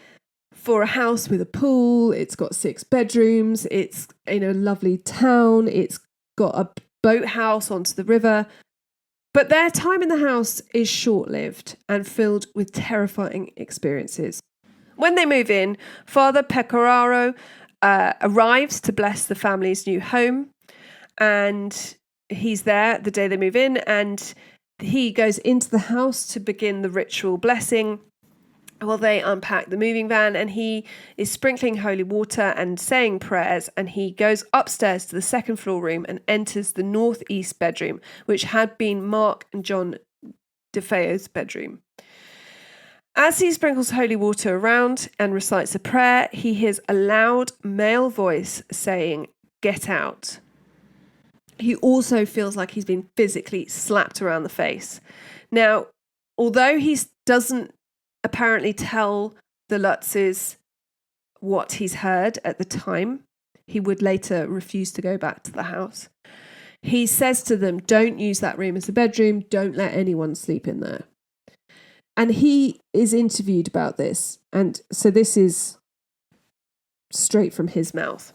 for a house with a pool. It's got 6 bedrooms. It's in a lovely town. It's got a boathouse onto the river. But their time in the house is short-lived and filled with terrifying experiences. When they move in, Father Pecoraro arrives to bless the family's new home, and he's there the day they move in, and he goes into the house to begin the ritual blessing while they unpack the moving van, and he is sprinkling holy water and saying prayers, and he goes upstairs to the second floor room and enters the northeast bedroom, which had been Mark and John DeFeo's bedroom. As he sprinkles holy water around and recites a prayer, he hears a loud male voice saying, "Get out." He also feels like he's been physically slapped around the face. Now, although he doesn't apparently tell the Lutzes what he's heard at the time, he would later refuse to go back to the house. He says to them, don't use that room as a bedroom, don't let anyone sleep in there. And he is interviewed about this. And so this is straight from his mouth.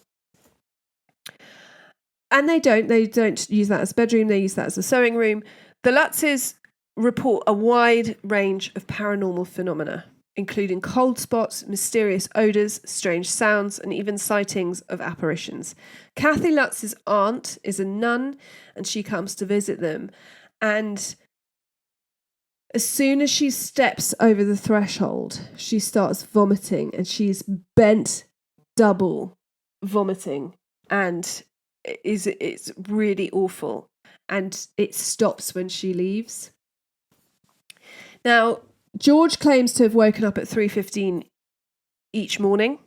And they don't use that as a bedroom, they use that as a sewing room. The Lutzes report a wide range of paranormal phenomena, including cold spots, mysterious odours, strange sounds, and even sightings of apparitions. Kathy Lutz's aunt is a nun, and she comes to visit them. And as soon as she steps over the threshold, she starts vomiting, and she's bent double vomiting, and it's really awful. And it stops when she leaves. Now, George claims to have woken up at 3:15 each morning.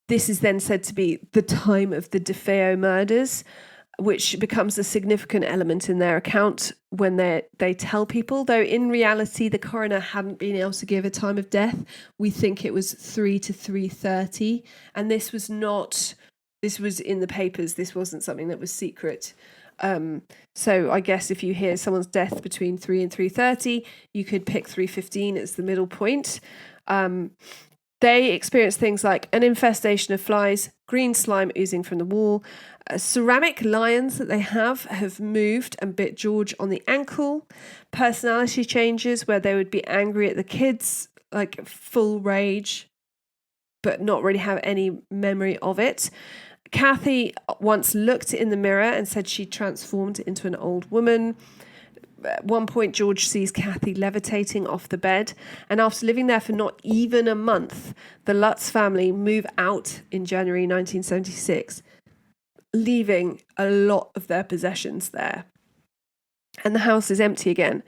This is then said to be the time of the DeFeo murders, which becomes a significant element in their account when they tell people, though in reality the coroner hadn't been able to give a time of death. We think it was 3 to 3:30, and this was in the papers. This wasn't something that was secret. So I guess if you hear someone's death between 3 and 3:30, you could pick 3:15 as the middle point. They experience things like an infestation of flies, green slime oozing from the wall. Ceramic lions that they have moved and bit George on the ankle. Personality changes where they would be angry at the kids, like full rage, but not really have any memory of it. Kathy once looked in the mirror and said she transformed into an old woman. at one point, George sees Kathy levitating off the bed. And after living there for not even a month, the Lutz family move out in January 1976, leaving a lot of their possessions there. And the house is empty again.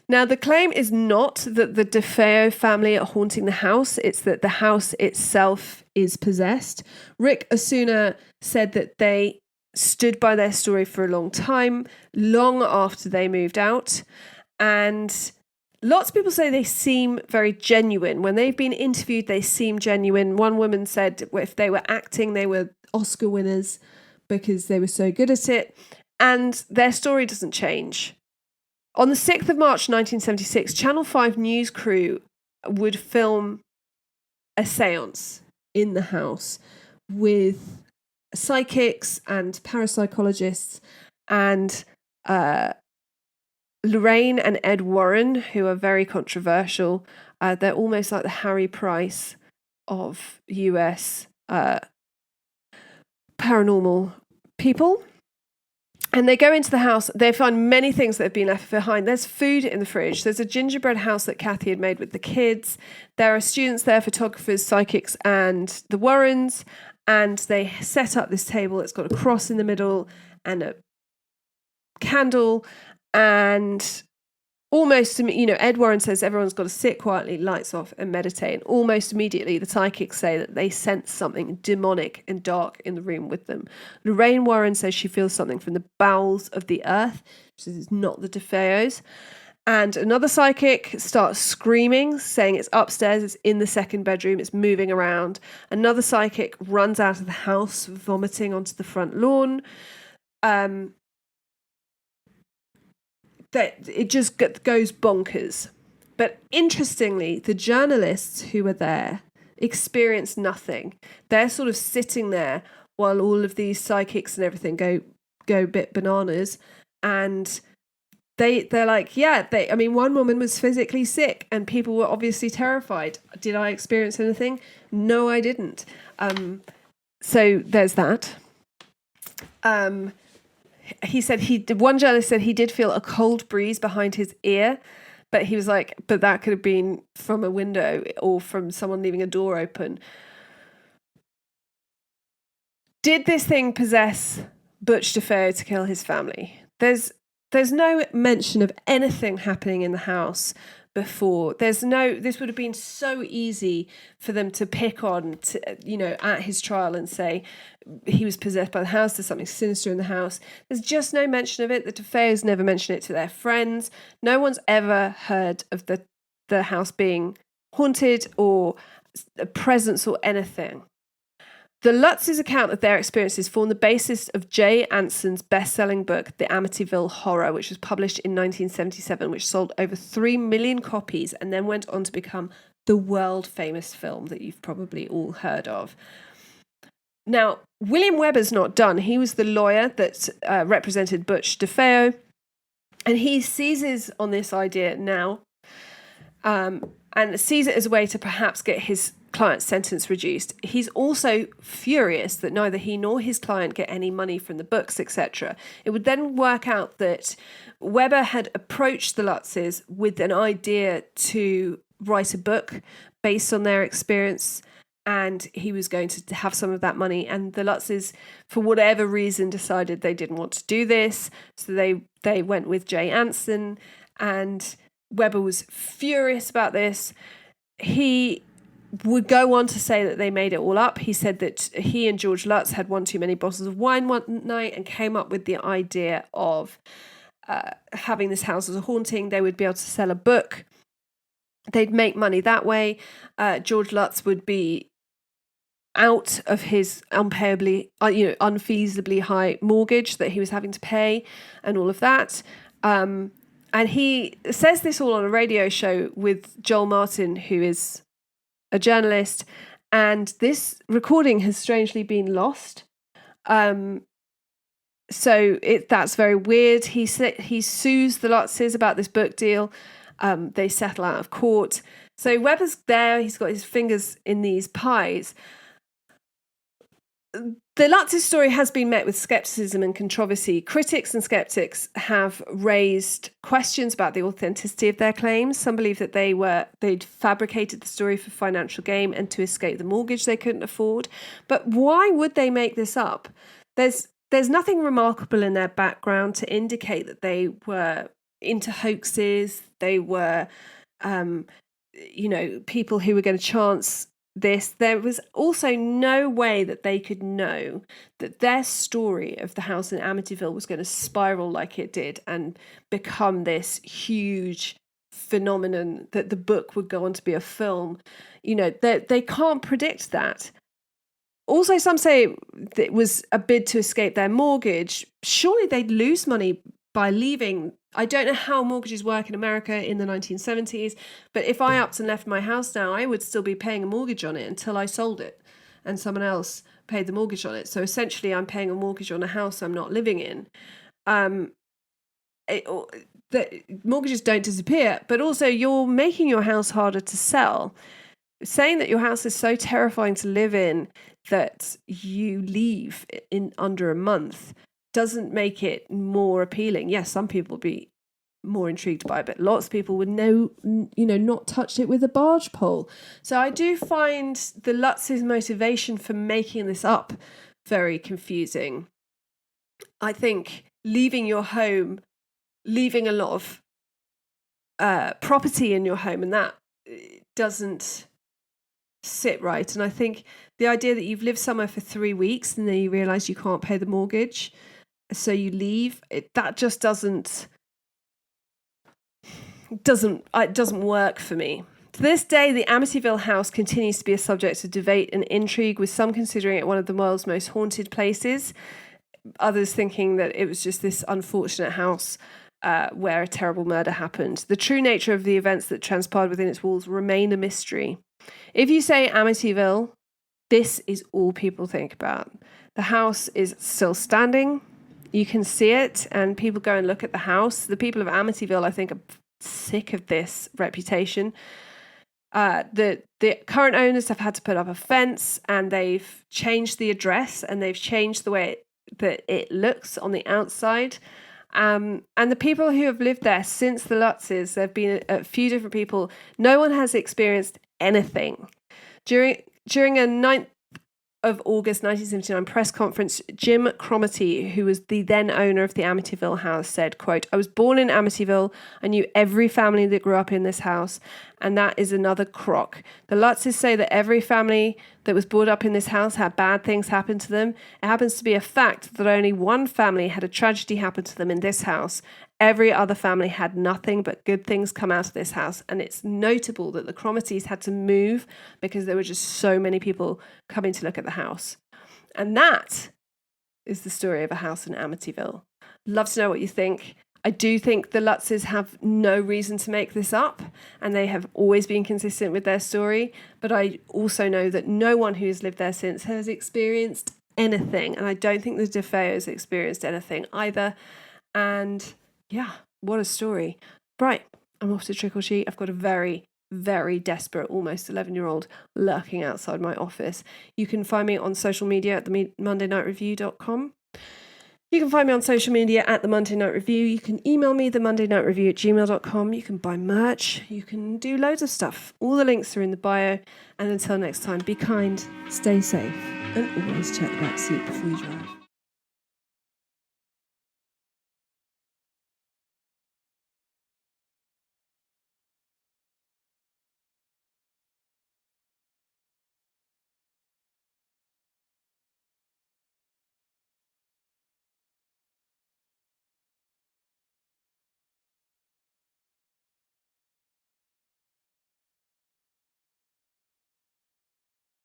Now, the claim is not that the DeFeo family are haunting the house. It's that the house itself is possessed. Rick Osuna said that they stood by their story for a long time, long after they moved out. And lots of people say they seem very genuine. When they've been interviewed, they seem genuine. One woman said if they were acting, they were Oscar winners because they were so good at it. And their story doesn't change. On the 6th of March 1976, Channel 5 news crew would film a seance in the house with psychics and parapsychologists and Lorraine and Ed Warren, who are very controversial. They're almost like the Harry Price of US paranormal people. And they go into the house. They find many things that have been left behind. There's food in the fridge. There's a gingerbread house that Kathy had made with the kids. There are students there, photographers, psychics, and the Warrens. And they set up this table. It's got a cross in the middle and a candle. And almost, Ed Warren says everyone's got to sit quietly, lights off, and meditate. And almost immediately, the psychics say that they sense something demonic and dark in the room with them. Lorraine Warren says she feels something from the bowels of the earth. She says it's not the DeFeos. And another psychic starts screaming, saying it's upstairs, it's in the second bedroom, it's moving around. Another psychic runs out of the house, vomiting onto the front lawn. That it just goes bonkers. But interestingly, the journalists who were there experienced nothing. They're sort of sitting there while all of these psychics and everything go a bit bananas. And they're like, one woman was physically sick and people were obviously terrified. Did I experience anything? No, I didn't. So there's that. He said one journalist said he did feel a cold breeze behind his ear, but he was like, but that could have been from a window or from someone leaving a door open. Did this thing possess Butch DeFeo to kill his family? There's no mention of anything happening in the house before. This would have been so easy for them to pick on, at his trial and say he was possessed by the house, there's something sinister in the house. There's just no mention of it. The DeFeos never mention it to their friends. No one's ever heard of the house being haunted or a presence or anything. The Lutz's account of their experiences formed the basis of Jay Anson's best-selling book, The Amityville Horror, which was published in 1977, which sold over 3 million copies and then went on to become the world-famous film that you've probably all heard of. Now, William Weber's not done. He was the lawyer that represented Butch DeFeo, and he seizes on this idea now and sees it as a way to perhaps get his client's sentence reduced. He's also furious that neither he nor his client get any money from the books, etc. It would then work out that Weber had approached the Lutzes with an idea to write a book based on their experience, and he was going to have some of that money. And the Lutzes, for whatever reason, decided they didn't want to do this, so they went with Jay Anson, and Weber was furious about this. He would go on to say that they made it all up. He said that he and George Lutz had one too many bottles of wine one night and came up with the idea of having this house as a haunting. They would be able to sell a book. They'd make money that way. George Lutz would be out of his unfeasibly high mortgage that he was having to pay and all of that. And he says this all on a radio show with Joel Martin, who is a journalist, and this recording has strangely been lost. So that's very weird. He sues the Lutzes about this book deal. They settle out of court. So Weber's there. He's got his fingers in these pies. The Lutz's story has been met with skepticism and controversy. Critics and skeptics have raised questions about the authenticity of their claims. Some believe that they'd fabricated the story for financial gain and to escape the mortgage they couldn't afford. But why would they make this up? There's nothing remarkable in their background to indicate that they were into hoaxes. They were, people who were going to chance this. There was also no way that they could know that their story of the house in Amityville was going to spiral like it did and become this huge phenomenon, that the book would go on to be a film. They can't predict that. Also, some say that it was a bid to escape their mortgage. Surely they'd lose money by leaving. I don't know how mortgages work in America in the 1970s, but if I upped and left my house now, I would still be paying a mortgage on it until I sold it and someone else paid the mortgage on it. So essentially I'm paying a mortgage on a house I'm not living in. The mortgages don't disappear, but also you're making your house harder to sell. Saying that your house is so terrifying to live in that you leave in under a month doesn't make it more appealing. Yes, some people would be more intrigued by it, but lots of people would not touch it with a barge pole. So I do find the Lutz's motivation for making this up very confusing. I think leaving your home, leaving a lot of property in your home, and that doesn't sit right. And I think the idea that you've lived somewhere for 3 weeks and then you realise you can't pay the mortgage, so you leave, that just doesn't work for me. To this day, the Amityville house continues to be a subject of debate and intrigue, with some considering it one of the world's most haunted places, others thinking that it was just this unfortunate house where a terrible murder happened. The true nature of the events that transpired within its walls remain a mystery. If you say Amityville, this is all people think about. The house is still standing. You can see it, and people go and look at the house. The people of Amityville, I think, are sick of this reputation. The current owners have had to put up a fence, and they've changed the address, and they've changed the way that it looks on the outside. And the people who have lived there since the Lutz's, there have been a few different people. No one has experienced anything. During a 9th of August 1979 press conference, Jim Cromartie, who was the then owner of the Amityville house, said, quote, "I was born in Amityville. I knew every family that grew up in this house, and that is another crock. The Lutz's say that every family that was brought up in this house had bad things happen to them. It happens to be a fact that only one family had a tragedy happen to them in this house. Every other family had nothing but good things come out of this house." And it's notable that the Cromarties had to move because there were just so many people coming to look at the house. And that is the story of a house in Amityville. Love to know what you think. I do think the Lutz's have no reason to make this up, and they have always been consistent with their story. But I also know that no one who has lived there since has experienced anything. And I don't think the DeFeos experienced anything either. And yeah, what a story. Right, I'm off to trick or treat. I've got a very, very desperate, almost 11-year-old lurking outside my office. You can find me on social media at themondaynightrevue.com. You can find me on social media at The Monday Night Review. You can email me, themondaynightrevue@gmail.com. You can buy merch. You can do loads of stuff. All the links are in the bio. And until next time, be kind, stay safe, and always check the back seat before you drive.